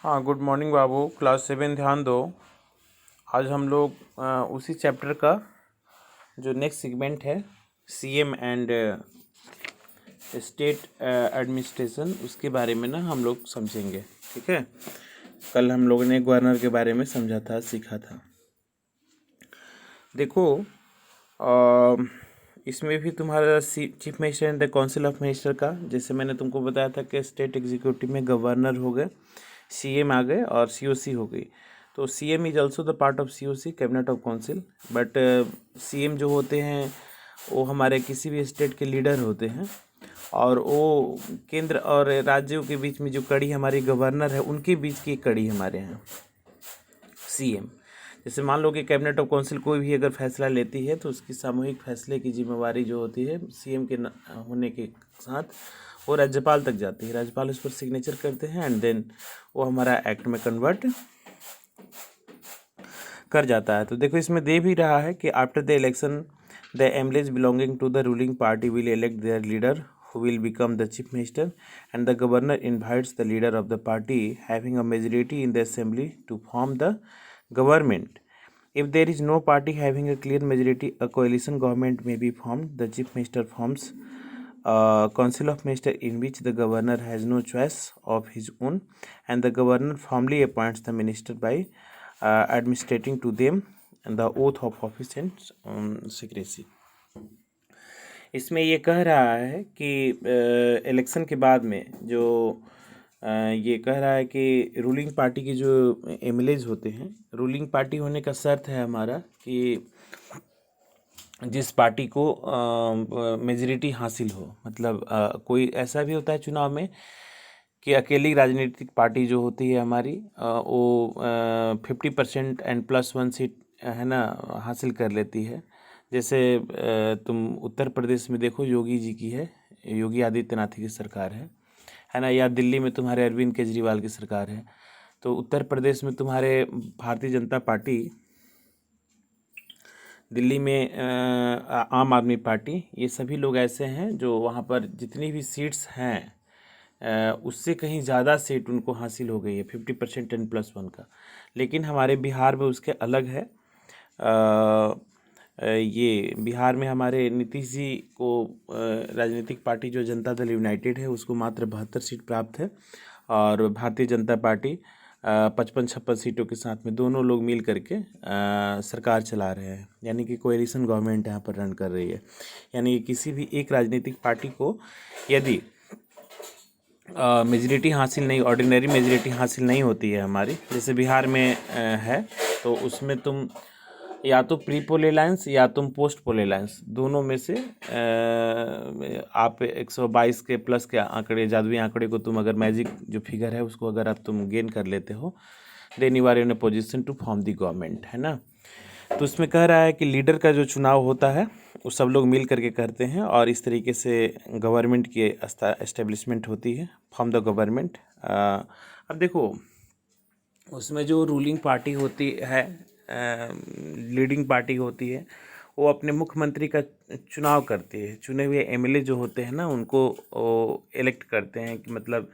हाँ, good morning बाबू। Class 7 ध्यान दो। आज हम लोग उसी चैप्टर का जो नेक्स्ट सेगमेंट है, सीएम एंड स्टेट एडमिनिस्ट्रेशन, उसके बारे में ना हम लोग समझेंगे। ठीक है। कल हम लोगों ने गवर्नर के बारे में समझा था, सीखा था। देखो, इसमें भी तुम्हारा chief minister and the council of minister का, जैसे मैंने तुमको बताया था कि स्टेट एग्जीक्यूटिव में गवर्नर हो गए, सीएम आ गए और सीओसी हो गई। तो CM is also the part of COC, cabinet of council. But CM जो होते हैं वो हमारे किसी भी स्टेट के लीडर होते हैं, और वो केंद्र और राज्यों के बीच में जो कड़ी हमारी गवर्नर है, उनके बीच की कड़ी हमारे यहाँ सीएम। जैसे मान लो कि कैबिनेट ऑफ काउंसिल कोई भी अगर फैसला लेती है तो उसकी सामूहिक फैसले की जिम्मेवारी जो होती है सीएम के होने के साथ वो राज्यपाल तक जाती है। राज्यपाल उस पर सिग्नेचर करते हैं एंड देन वो हमारा एक्ट में कन्वर्ट कर जाता है। तो देखो, इसमें दे भी रहा है कि after the election the MLAs belonging to the ruling party will elect their leader who will become the chief minister, and the governor invites the leader of the party having a majority in the assembly to form the government. If there is no party having a clear majority, a coalition government may be formed. The chief minister forms a council of ministers in which the governor has no choice of his own, and the governor formally appoints the minister by administrating to them and the oath of office and secrecy. इसमें ये कह रहा है कि election के बाद में जो ये कह रहा है कि रूलिंग पार्टी के जो एमएलएज होते हैं, रूलिंग पार्टी होने का शर्त है हमारा कि जिस पार्टी को मेजॉरिटी हासिल हो। मतलब कोई ऐसा भी होता है चुनाव में कि अकेली राजनीतिक पार्टी जो होती है हमारी वो 50% एंड +1 सीट है ना हासिल कर लेती है। जैसे तुम उत्तर प्रदेश में देखो, योगी जी की है, योगी आदित्यनाथ की सरकार है ना, या दिल्ली में तुम्हारे अरविंद केजरीवाल की सरकार है। तो उत्तर प्रदेश में तुम्हारे भारतीय जनता पार्टी, दिल्ली में आम आदमी पार्टी, ये सभी लोग ऐसे हैं जो वहाँ पर जितनी भी सीट्स हैं उससे कहीं ज़्यादा सीट उनको हासिल हो गई है, 50% एंड +1 का। लेकिन हमारे बिहार में उसके अलग है। ये बिहार में हमारे नीतीश जी को राजनीतिक पार्टी जो जनता दल यूनाइटेड है उसको मात्र 72 सीट प्राप्त है, और भारतीय जनता पार्टी 55-56 सीटों के साथ में दोनों लोग मिल करके सरकार चला रहे हैं। यानी कि कोएलिशन गवर्नमेंट यहाँ पर रन कर रही है। यानी कि किसी भी एक राजनीतिक पार्टी को यदि मेजॉरिटी हासिल नहीं, ऑर्डिनरी मेजॉरिटी हासिल नहीं होती है हमारी, जैसे बिहार में है, तो उसमें तुम या तो प्री पोल अलायंस या तुम पोस्ट पोल अलायंस, दोनों में से आप 122 के प्लस के आंकड़े, जादुई आंकड़े को तुम अगर मैजिक जो फिगर है उसको अगर आप तुम गेन कर लेते हो, then you are in a position to form the government, है ना। तो उसमें कह रहा है कि लीडर का जो चुनाव होता है वो सब लोग मिल करके करते हैं, और इस तरीके से गवर्नमेंट की एस्टेब्लिशमेंट होती है, फॉर्म द गवर्नमेंट। अब देखो, उसमें जो रूलिंग पार्टी होती है, लीडिंग पार्टी होती है, वो अपने मुख्यमंत्री का चुनाव करती है। चुने हुए एमएलए जो होते हैं ना उनको इलेक्ट करते हैं कि मतलब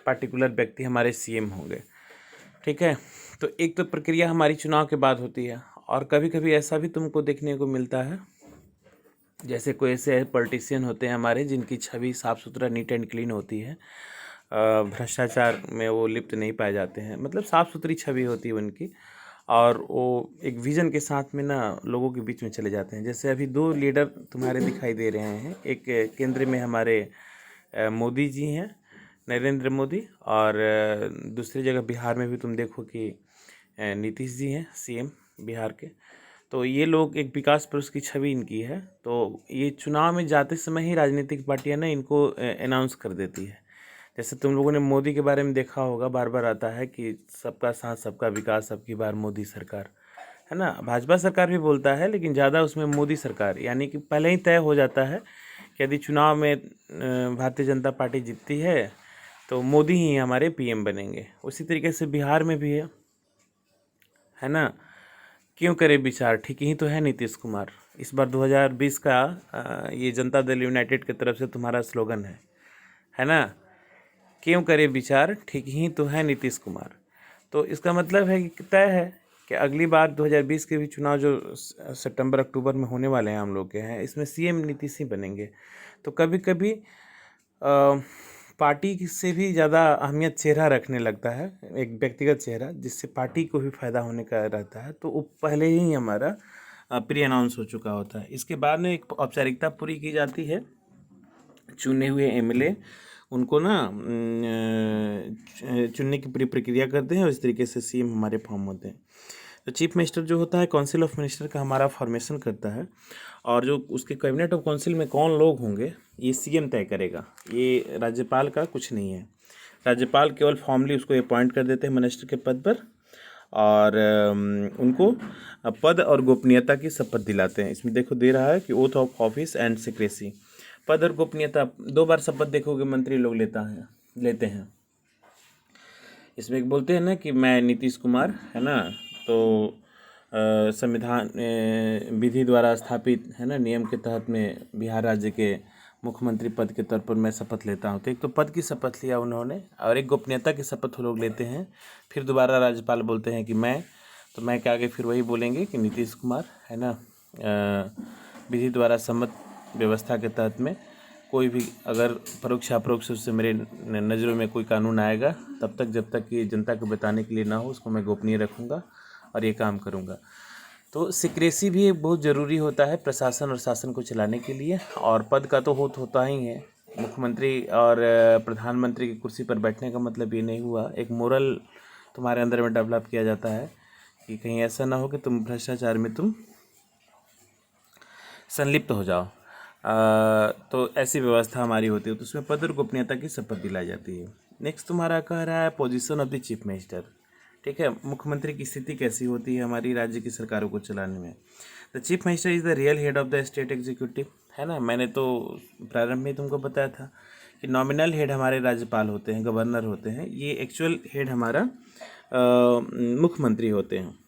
पार्टिकुलर व्यक्ति हमारे सीएम होंगे। ठीक है। तो एक तो प्रक्रिया हमारी चुनाव के बाद होती है, और कभी कभी ऐसा भी तुमको देखने को मिलता है, जैसे कोई ऐसे पॉलिटिशियन होते हैं हमारे जिनकी छवि साफ़ सुथरा, नीट एंड क्लीन होती है, भ्रष्टाचार में वो लिप्त नहीं पाए जाते हैं, मतलब साफ़ सुथरी छवि होती है उनकी, और वो एक विज़न के साथ में ना लोगों के बीच में चले जाते हैं। जैसे अभी 2 लीडर तुम्हारे दिखाई दे रहे हैं। एक केंद्र में हमारे मोदी जी हैं, नरेंद्र मोदी, और दूसरी जगह बिहार में भी तुम देखो कि नीतीश जी हैं, सीएम बिहार के। तो ये लोग एक विकास पुरुष की छवि इनकी है। तो ये चुनाव में जाते समय ही राजनीतिक पार्टियां ना इनको अनाउंस कर देती है। जैसे तुम लोगों ने मोदी के बारे में देखा होगा, बार बार आता है कि सबका साथ सबका विकास, अब की बार मोदी सरकार, है ना। भाजपा सरकार भी बोलता है, लेकिन ज़्यादा उसमें मोदी सरकार, यानी कि पहले ही तय हो जाता है कि यदि चुनाव में भारतीय जनता पार्टी जीतती है तो मोदी ही हमारे पीएम बनेंगे। उसी तरीके से बिहार में भी है ना। क्यों करे विचार, ठीक ही तो है नीतीश कुमार। इस बार 2020 का ये जनता दल यूनाइटेड की तरफ से तुम्हारा स्लोगन है ना। क्यों करे विचार, ठीक ही तो है नीतीश कुमार। तो इसका मतलब है कि तय है कि अगली बार 2020 के भी चुनाव जो सितंबर अक्टूबर में होने वाले हैं हम लोग के हैं, इसमें सीएम नीतीश ही बनेंगे। तो कभी कभी पार्टी से भी ज़्यादा अहमियत चेहरा रखने लगता है, एक व्यक्तिगत चेहरा, जिससे पार्टी को भी फायदा होने का रहता है। तो वो पहले ही हमारा प्री अनाउंस हो चुका होता है। इसके बाद में एक औपचारिकता पूरी की जाती है। चुने हुए एमएलए उनको ना चुनने की पूरी प्रक्रिया करते हैं और इस तरीके से सीएम हमारे फॉर्म होते हैं। तो चीफ मिनिस्टर जो होता है काउंसिल ऑफ मिनिस्टर का हमारा फॉर्मेशन करता है, और जो उसके कैबिनेट ऑफ काउंसिल में कौन लोग होंगे ये सीएम तय करेगा, ये राज्यपाल का कुछ नहीं है। राज्यपाल केवल फॉर्मली उसको अपॉइंट कर देते हैं मिनिस्टर के पद पर, और उनको पद और गोपनीयता की शपथ दिलाते हैं। इसमें देखो दे रहा है कि oath of office and secrecy, पद और गोपनीयता 2 बार शपथ देखोगे मंत्री लोग लेते हैं। इसमें एक बोलते हैं ना कि मैं नीतीश कुमार, है ना, तो संविधान विधि द्वारा स्थापित, है ना, नियम के तहत में बिहार राज्य के मुख्यमंत्री पद के तौर पर मैं शपथ लेता हूँ। तो एक तो पद की शपथ लिया उन्होंने, और एक गोपनीयता की शपथ वो लोग लेते हैं। फिर दोबारा राज्यपाल बोलते हैं कि मैं, तो मैं के आगे फिर वही बोलेंगे कि नीतीश कुमार, है ना, विधि द्वारा सम्मत व्यवस्था के तहत में कोई भी अगर परोक्ष अपरोक्ष उससे मेरे नज़रों में कोई कानून आएगा, तब तक जब तक कि जनता को बताने के लिए ना हो, उसको मैं गोपनीय रखूँगा और ये काम करूँगा। तो सिक्रेसी भी एक बहुत ज़रूरी होता है प्रशासन और शासन को चलाने के लिए। और पद का तो होता ही है। मुख्यमंत्री और प्रधानमंत्री की कुर्सी पर बैठने का मतलब ये नहीं हुआ, एक मोरल तुम्हारे अंदर में डेवलप किया जाता है कि कहीं ऐसा ना हो कि तुम भ्रष्टाचार में तुम संलिप्त हो जाओ। तो ऐसी व्यवस्था हमारी होती है। तो उसमें पद और गोपनीयता की शपथ दिलाई जाती है। नेक्स्ट तुम्हारा कह रहा है position of the chief minister. ठीक है, मुख्यमंत्री की स्थिति कैसी होती है हमारी राज्य की सरकारों को चलाने में। The chief minister is the real head of the state executive, है ना। मैंने तो प्रारंभ में तुमको बताया था कि नॉमिनल हेड हमारे राज्यपाल होते हैं, गवर्नर होते हैं। ये एक्चुअल हेड हमारा मुख्यमंत्री होते हैं।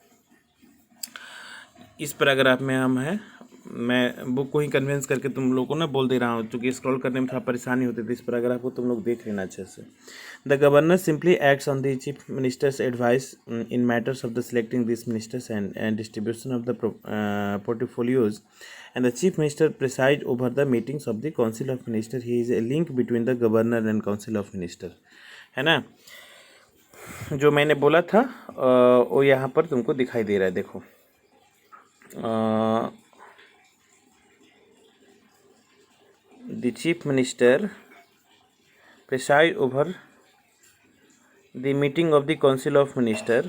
इस पैराग्राफ में हम हैं, मैं बुक को ही कन्विंस करके तुम लोगों को ना बोल दे रहा हूँ, क्योंकि स्क्रॉल करने में थोड़ा परेशानी होती थी। इस पैराग्राफ को तुम लोग देख लेना अच्छे से। The governor simply acts on the chief ministers advice in matters of the selecting this ministers and distribution of the portfolios, and the chief minister preside over the meetings of the council of minister. He is a link between the governor and council of minister, है ना। जो मैंने बोला था वो यहाँ पर तुमको दिखाई दे रहा है, देखो। The chief minister preside over the meeting of the council of minister,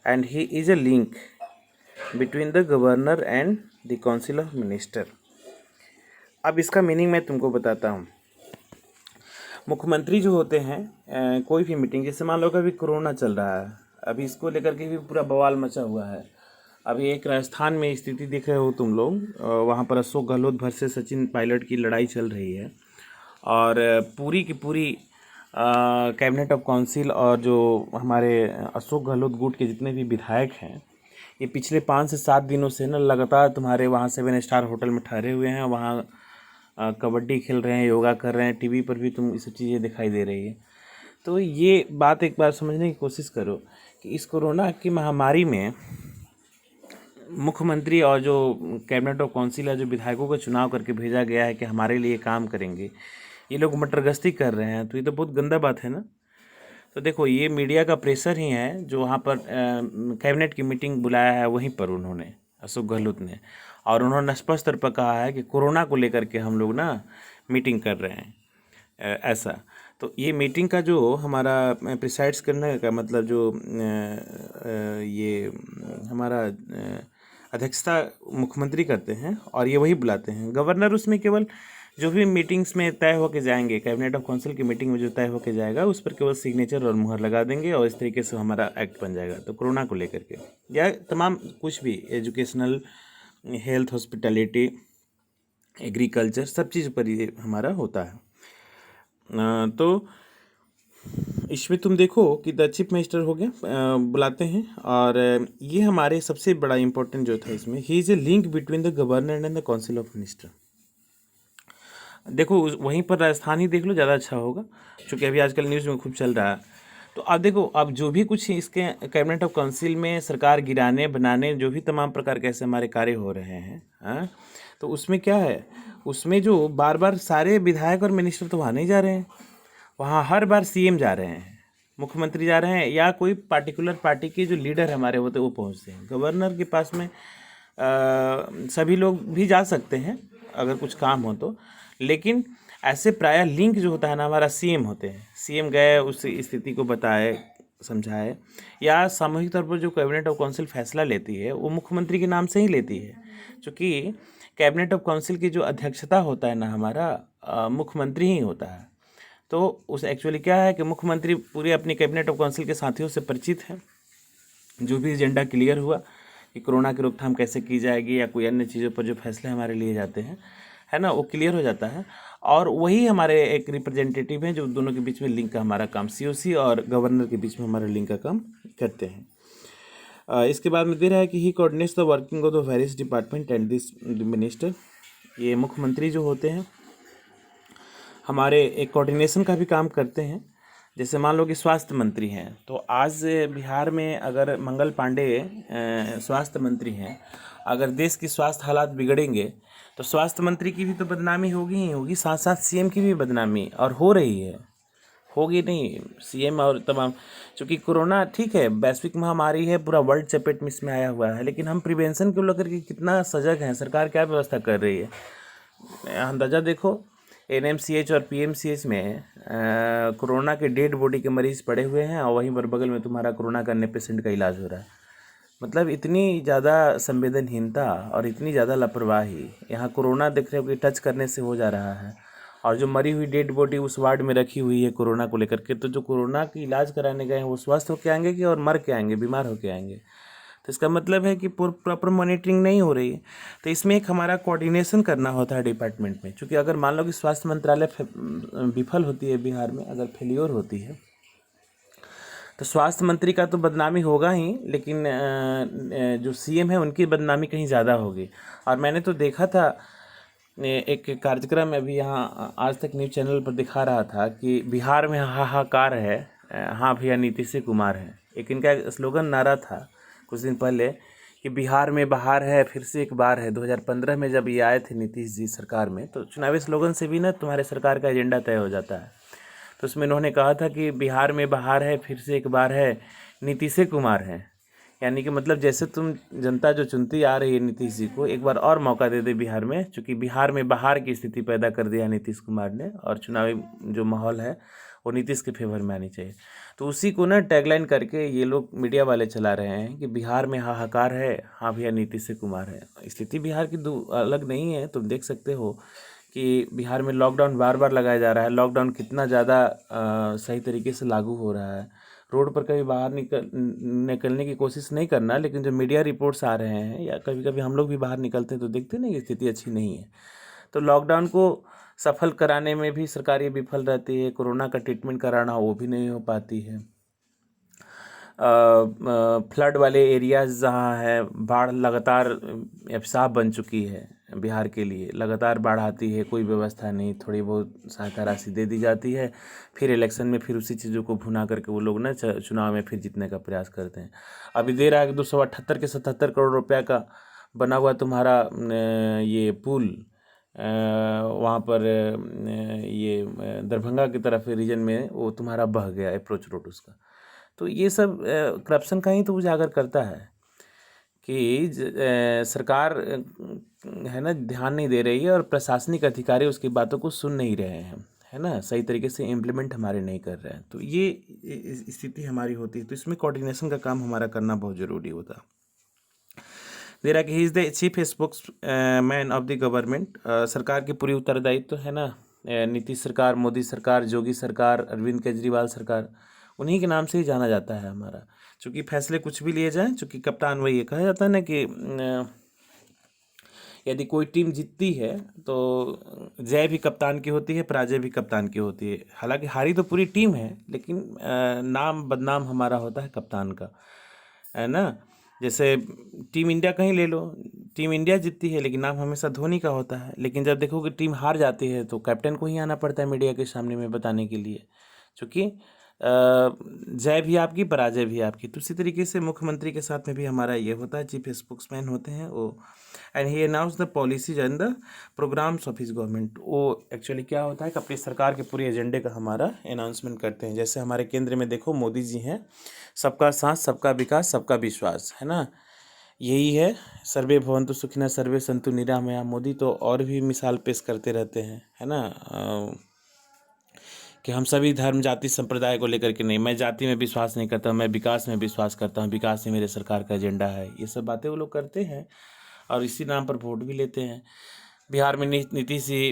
and he is a link between the governor and the council of minister. अब इसका मीनिंग मैं तुमको बताता हूँ। मुख्यमंत्री जो होते हैं कोई भी मीटिंग, जैसे मान लो कि अभी कोरोना चल रहा है, अभी इसको लेकर के भी पूरा बवाल मचा हुआ है। अभी एक राजस्थान में स्थिति देख रहे हो तुम लोग, वहाँ पर अशोक गहलोत वर्सेस सचिन पायलट की लड़ाई चल रही है, और पूरी की पूरी कैबिनेट ऑफ काउंसिल और जो हमारे अशोक गहलोत गुट के जितने भी विधायक हैं, ये पिछले 5 से 7 दिनों से ना लगातार तुम्हारे वहाँ 7 स्टार होटल में ठहरे हुए हैं। वहाँ कबड्डी खेल रहे हैं, योगा कर रहे हैं, टीवी पर भी तुम ये सब चीज़ें दिखाई दे रही है। तो ये बात एक बार समझने की कोशिश करो कि इस कोरोना की महामारी में मुख्यमंत्री और जो कैबिनेट ऑफ काउंसिल है, जो विधायकों का चुनाव करके भेजा गया है कि हमारे लिए काम करेंगे, ये लोग मटरगश्ती कर रहे हैं। तो ये तो बहुत गंदा बात है ना। तो देखो, ये मीडिया का प्रेशर ही है जो वहाँ पर कैबिनेट की मीटिंग बुलाया है, वहीं पर उन्होंने, अशोक गहलोत ने, और उन्होंने स्पष्ट तौर पर कहा है कि कोरोना को लेकर के हम लोग ना मीटिंग कर रहे हैं, ऐसा। तो ये मीटिंग का जो हमारा प्रिसाइड्स करने का मतलब जो ये हमारा अध्यक्षता मुख्यमंत्री करते हैं, और ये वही बुलाते हैं। गवर्नर उसमें केवल जो भी मीटिंग्स में तय होके जाएंगे, कैबिनेट ऑफ काउंसिल की मीटिंग में जो तय होके जाएगा, उस पर केवल सिग्नेचर और मुहर लगा देंगे, और इस तरीके से हमारा एक्ट बन जाएगा। तो कोरोना को लेकर के या तमाम कुछ भी, एजुकेशनल, हेल्थ, हॉस्पिटैलिटी, एग्रीकल्चर, सब चीज़ पर ये हमारा होता है। तो इसमें तुम देखो कि द चीफ मिनिस्टर हो गया, बुलाते हैं, और ये हमारे सबसे बड़ा इम्पोर्टेंट जो था इसमें, he is a link between the governor and the council of minister. देखो वहीं पर राजस्थान ही देख लो, ज़्यादा अच्छा होगा, क्योंकि अभी आजकल न्यूज़ में खूब चल रहा है। तो आप देखो, अब जो भी कुछ इसके कैबिनेट ऑफ काउंसिल में सरकार गिराने बनाने जो भी तमाम प्रकार के ऐसे हमारे कार्य हो रहे हैं, हाँ, तो उसमें क्या है, उसमें जो बार बार सारे विधायक और मिनिस्टर तो वहाँ नहीं जा रहे हैं, वहाँ हर बार सीएम जा रहे हैं, मुख्यमंत्री जा रहे हैं, या कोई पार्टिकुलर पार्टी के जो लीडर हमारे होते हैं वो पहुँचते हैं। गवर्नर के पास में सभी लोग भी जा सकते हैं अगर कुछ काम हो तो, लेकिन ऐसे प्रायः लिंक जो होता है ना हमारा सीएम होते हैं। सीएम गए, उस स्थिति को बताए, समझाए, या सामूहिक तौर पर जो कैबिनेट ऑफ काउंसिल फैसला लेती है वो मुख्यमंत्री के नाम से ही लेती है, क्योंकि कैबिनेट ऑफ काउंसिल की जो अध्यक्षता होता है ना हमारा मुख्यमंत्री ही होता है। तो उस एक्चुअली क्या है कि मुख्यमंत्री पूरे अपनी कैबिनेट ऑफ काउंसिल के साथियों से परिचित है। जो भी एजेंडा क्लियर हुआ कि कोरोना की रोकथाम कैसे की जाएगी या कोई अन्य चीज़ों पर जो फैसले हमारे लिए जाते हैं, है ना, वो क्लियर हो जाता है, और वही हमारे एक रिप्रेजेंटेटिव हैं जो दोनों के बीच में लिंक का हमारा काम, सीओसी और गवर्नर के बीच में हमारे लिंक का काम करते हैं। इसके बाद में दे रहा है कि he coordinates the working of the various department and this minister. ये मुख्यमंत्री जो होते हैं हमारे एक कोऑर्डिनेशन का भी काम करते हैं। जैसे मान लो कि स्वास्थ्य मंत्री हैं, तो आज बिहार में अगर मंगल पांडे स्वास्थ्य मंत्री हैं, अगर देश की स्वास्थ्य हालात बिगड़ेंगे तो स्वास्थ्य मंत्री की भी तो बदनामी होगी ही होगी, साथ साथ सीएम की भी बदनामी, और हो रही है, होगी नहीं, सीएम और तमाम। चूँकि कोरोना ठीक है वैश्विक महामारी है, पूरा वर्ल्ड चपेट में इसमें आया हुआ है, लेकिन हम प्रिवेंशन को लेकर के कितना सजग हैं, सरकार क्या व्यवस्था कर रही है। अंदाज़ा देखो, एनएमसीएच और पीएमसीएच में कोरोना के डेड बॉडी के मरीज पड़े हुए हैं, और वहीं पर बगल में तुम्हारा कोरोना का अन्य पेशेंट का इलाज हो रहा है। मतलब इतनी ज़्यादा संवेदनहीनता और इतनी ज़्यादा लापरवाही, यहाँ कोरोना देख रहे हो कि टच करने से हो जा रहा है, और जो मरी हुई डेड बॉडी उस वार्ड में रखी हुई है कोरोना को लेकर के, तो जो कोरोना की इलाज कराने गए हैं वो स्वस्थ होकर आएंगे कि और मर के आएंगे, बीमार होकर आएंगे। तो इसका मतलब है कि प्रॉपर मॉनिटरिंग नहीं हो रही है। तो इसमें एक हमारा कोऑर्डिनेशन करना होता है डिपार्टमेंट में, क्योंकि अगर मान लो कि स्वास्थ्य मंत्रालय विफल होती है बिहार में, अगर फेलियर होती है, तो स्वास्थ्य मंत्री का तो बदनामी होगा ही, लेकिन जो सीएम है उनकी बदनामी कहीं ज़्यादा होगी। और मैंने तो देखा था एक कार्यक्रम अभी यहाँ आज तक न्यूज़ चैनल पर दिखा रहा था कि बिहार में हाहाकार है, हाँ भैया नीतीश कुमार है। एक इनका स्लोगन नारा था कुछ दिन पहले कि बिहार में बहार है, फिर से एक बार है। 2015 में जब ये आए थे नीतीश जी सरकार में, तो चुनावी स्लोगन से भी ना तुम्हारे सरकार का एजेंडा तय हो जाता है। तो उसमें इन्होंने कहा था कि बिहार में बहार है, फिर से एक बार है, नीतीश कुमार है। यानी कि मतलब जैसे तुम जनता जो चुनती आ रही है नीतीश जी को, एक बार और मौका दे दे बिहार में, क्योंकि बिहार में बहार की स्थिति पैदा कर दिया नीतीश कुमार ने, और चुनावी जो माहौल है वो नीतीश के फेवर में आनी चाहिए। तो उसी को ना टैगलाइन करके ये लोग मीडिया वाले चला रहे हैं कि बिहार में हाहाकार है, हाँ भैया नीतीश कुमार है। स्थिति बिहार की अलग नहीं है, तुम देख सकते हो कि बिहार में लॉकडाउन बार बार लगाया जा रहा है। लॉकडाउन कितना ज़्यादा सही तरीके से लागू हो रहा है। रोड पर कभी बाहर निकलने की कोशिश नहीं करना, लेकिन जो मीडिया रिपोर्ट्स आ रहे हैं, या कभी कभी हम लोग भी बाहर निकलते हैं तो देखते हैं ना कि स्थिति अच्छी नहीं है। तो लॉकडाउन को सफल कराने में भी सरकार ये विफल रहती है, कोरोना का ट्रीटमेंट कराना वो भी नहीं हो पाती है। फ्लड वाले एरियाज जहाँ है, बाढ़ लगातार अभिशाप बन चुकी है बिहार के लिए। लगातार बाढ़ आती है, कोई व्यवस्था नहीं, थोड़ी बहुत सहायता राशि दे दी जाती है, फिर इलेक्शन में फिर उसी चीज़ों को भुना करके वो लोग ना चुनाव में फिर जीतने का प्रयास करते हैं। अभी दे रहा है कि 278 के 77 करोड़ रुपया का बना हुआ तुम्हारा ये पुल वहाँ पर ये दरभंगा की तरफ रीजन में वो तुम्हारा बह गया अप्रोच रोड उसका। तो ये सब करप्शन का ही तो उजागर करता है कि सरकार है ना ध्यान नहीं दे रही है, और प्रशासनिक अधिकारी उसकी बातों को सुन नहीं रहे हैं, है ना, सही तरीके से इम्प्लीमेंट हमारे नहीं कर रहे हैं। तो ये स्थिति हमारी होती है। तो इसमें कोऑर्डिनेशन का काम हमारा करना बहुत ज़रूरी होता है। देर कि he is the chief spokes man of the government. सरकार की पूरी उत्तरदायित्व तो है ना, नीतीश सरकार, मोदी सरकार, योगी सरकार, अरविंद केजरीवाल सरकार, उन्हीं के नाम से ही जाना जाता है हमारा। चूँकि फैसले कुछ भी लिए जाएँ, चूँकि कप्तान वही ये कहा जाता है ना कि यदि कोई टीम जीतती है तो जय भी कप्तान की होती है, पराजय भी कप्तान की होती है। हालांकि हारी तो पूरी टीम है, लेकिन नाम बदनाम हमारा होता है कप्तान का, है ना। जैसे टीम इंडिया कहीं ले लो, टीम इंडिया जीतती है लेकिन नाम हमेशा धोनी का होता है, लेकिन जब देखो कि टीम हार जाती है तो कैप्टन को ही आना पड़ता है मीडिया के सामने में बताने के लिए, क्योंकि जय भी आपकी, पराजय भी आपकी। तो उसी तरीके से मुख्यमंत्री के साथ में भी हमारा ये होता है, चीफ स्पोक्समैन होते हैं वो, and he announce the policies and the programmes of his government. वो एक्चुअली क्या होता है कि अपनी सरकार के पूरे एजेंडे का हमारा अनाउंसमेंट करते हैं। जैसे हमारे केंद्र में देखो मोदी जी हैं, सबका साथ, सबका विकास, सबका विश्वास, है ना, यही है। सर्वे भवन्तु सुखिनः, सर्वे सन्तु निरामया। मोदी तो और भी मिसाल पेश करते रहते हैं, है ना, कि हम सभी धर्म, जाति, संप्रदाय को लेकर के नहीं, मैं जाति में विश्वास नहीं करता, मैं विकास में विश्वास करता हूँ, विकास ही मेरे सरकार का एजेंडा है। ये सब बातें वो लोग करते हैं और इसी नाम पर वोट भी लेते हैं। बिहार में नीतीश जी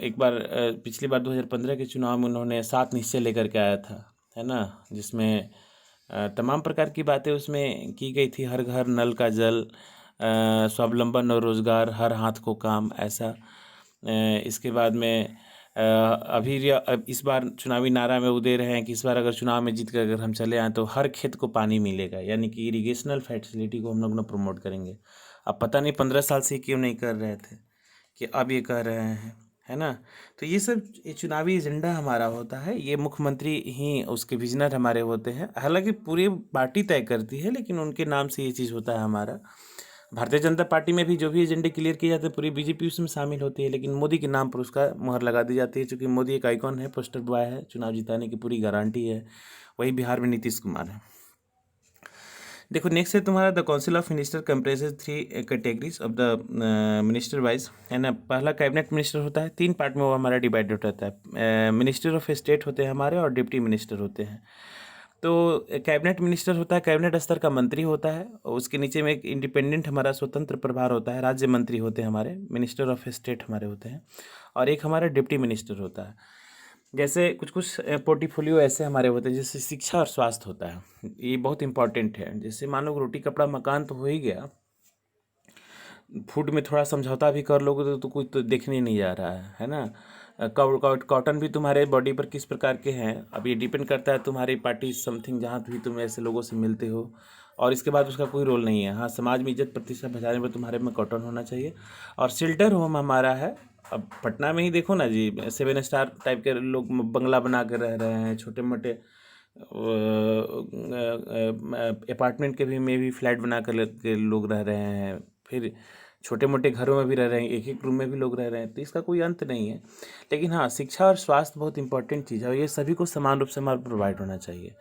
एक बार पिछली बार 2015 के चुनाव में उन्होंने 7 निश्चय लेकर के आया था, है ना, जिसमें तमाम प्रकार की बातें उसमें की गई थी। हर घर नल का जल, स्वावलंबन और रोजगार, हर हाथ को काम, ऐसा। इसके बाद में अब इस बार चुनावी नारा में वो दे रहे हैं कि इस बार अगर चुनाव में जीत कर अगर हम चले आएँ तो हर खेत को पानी मिलेगा, यानी कि इरिगेशनल फैसिलिटी को हम लोग ना प्रमोट करेंगे। अब पता नहीं 15 साल से क्यों नहीं कर रहे थे कि अब ये कर रहे हैं, है ना। तो ये सब ये चुनावी एजेंडा हमारा होता है, ये मुख्यमंत्री ही उसके विजनर हमारे होते हैं। हालांकि पूरी पार्टी तय करती है, लेकिन उनके नाम से ये चीज़ होता है हमारा। भारतीय जनता पार्टी में भी जो भी एजेंडे क्लियर किए जाते हैं पूरी बीजेपी उसमें शामिल होती है, लेकिन मोदी के नाम पर उसका मुहर लगा दी जाती है, क्योंकि मोदी एक आइकॉन है, पोस्टर बॉय है, चुनाव जिताने की पूरी गारंटी है। वही बिहार में नीतीश कुमार है। देखो नेक्स्ट है तुम्हारा the council of minister compresses 3 categories of the minister wise, है ना। पहला कैबिनेट मिनिस्टर होता है, 3 पार्ट में वो हमारा डिवाइडेड होता है। मिनिस्टर ऑफ स्टेट होते हैं हमारे और डिप्टी मिनिस्टर होते हैं। तो कैबिनेट मिनिस्टर होता है, कैबिनेट स्तर का मंत्री होता है, और उसके नीचे में एक इंडिपेंडेंट हमारा स्वतंत्र प्रभार होता है, राज्य मंत्री होते हैं हमारे, मिनिस्टर ऑफ स्टेट हमारे होते हैं, और एक हमारा डिप्टी मिनिस्टर होता है। जैसे कुछ कुछ पोर्टफोलियो ऐसे हमारे होते हैं, जैसे शिक्षा और स्वास्थ्य होता है, ये बहुत इंपॉर्टेंट है। जैसे मान लो रोटी कपड़ा मकान तो हो ही गया, फूड में थोड़ा समझौता भी कर लोगे तो कुछ तो देखने नहीं जा रहा है ना। कॉटन भी तुम्हारे बॉडी पर किस प्रकार के हैं, अब ये डिपेंड करता है तुम्हारी पार्टी समथिंग, जहाँ भी तुम ऐसे लोगों से मिलते हो, और इसके बाद उसका कोई रोल नहीं है। हाँ, समाज में इज्जत प्रतिष्ठा बचाने पर तुम्हारे में कॉटन होना चाहिए। और शेल्टर होम हमारा है, अब पटना में ही देखो ना जी, 7 स्टार टाइप के लोग बंगला बना के रह रहे हैं, छोटे मोटे अपार्टमेंट के भी में भी फ्लैट बना कर के लोग रह रहे हैं, फिर छोटे मोटे घरों में भी रह रहे हैं, एक एक रूम में भी लोग रह रहे हैं, तो इसका कोई अंत नहीं है। लेकिन हाँ, शिक्षा और स्वास्थ्य बहुत इंपॉर्टेंट चीज़ है, और ये सभी को समान रूप से हमारा प्रोवाइड होना चाहिए।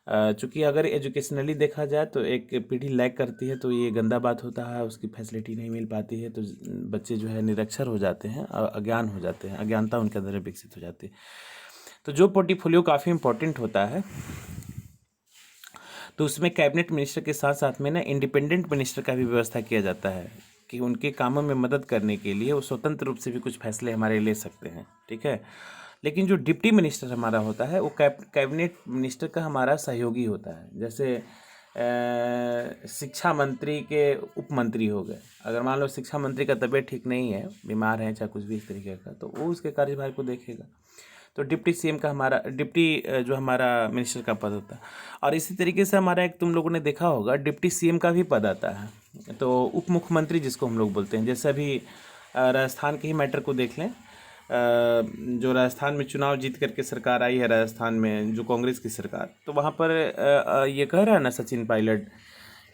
चूँकि अगर एजुकेशनली देखा जाए तो एक पीढ़ी लैग करती है तो ये गंदा बात होता है, उसकी फैसिलिटी नहीं मिल पाती है, तो बच्चे जो है निरक्षर हो जाते हैं, अज्ञान हो जाते हैं, अज्ञानता उनके अंदर विकसित हो जाती है। तो जो पोर्टफोलियो काफ़ी इंपॉर्टेंट होता है, तो उसमें कैबिनेट मिनिस्टर के साथ साथ में ना इंडिपेंडेंट मिनिस्टर का भी व्यवस्था किया जाता है, कि उनके कामों में मदद करने के लिए वो स्वतंत्र रूप से भी कुछ फैसले हमारे ले सकते हैं, ठीक है। लेकिन जो डिप्टी मिनिस्टर हमारा होता है वो कैबिनेट मिनिस्टर का हमारा सहयोगी होता है। जैसे शिक्षा मंत्री के उप मंत्री हो गए, अगर मान लो शिक्षा मंत्री का तबीयत ठीक नहीं है, बीमार है, चाहे कुछ भी इस तरीके का, तो वो उसके कार्यभार को देखेगा। तो डिप्टी सीएम का हमारा डिप्टी जो हमारा मिनिस्टर का पद होता है। और इसी तरीके से हमारा एक तुम लोगों ने देखा होगा डिप्टी सीएम का भी पद आता है, तो उप मुख्यमंत्री जिसको हम लोग बोलते हैं। जैसे अभी राजस्थान के ही मैटर को देख लें, जो राजस्थान में चुनाव जीत करके सरकार आई है राजस्थान में, जो कांग्रेस की सरकार, तो वहाँ पर ये कह रहा है ना सचिन पायलट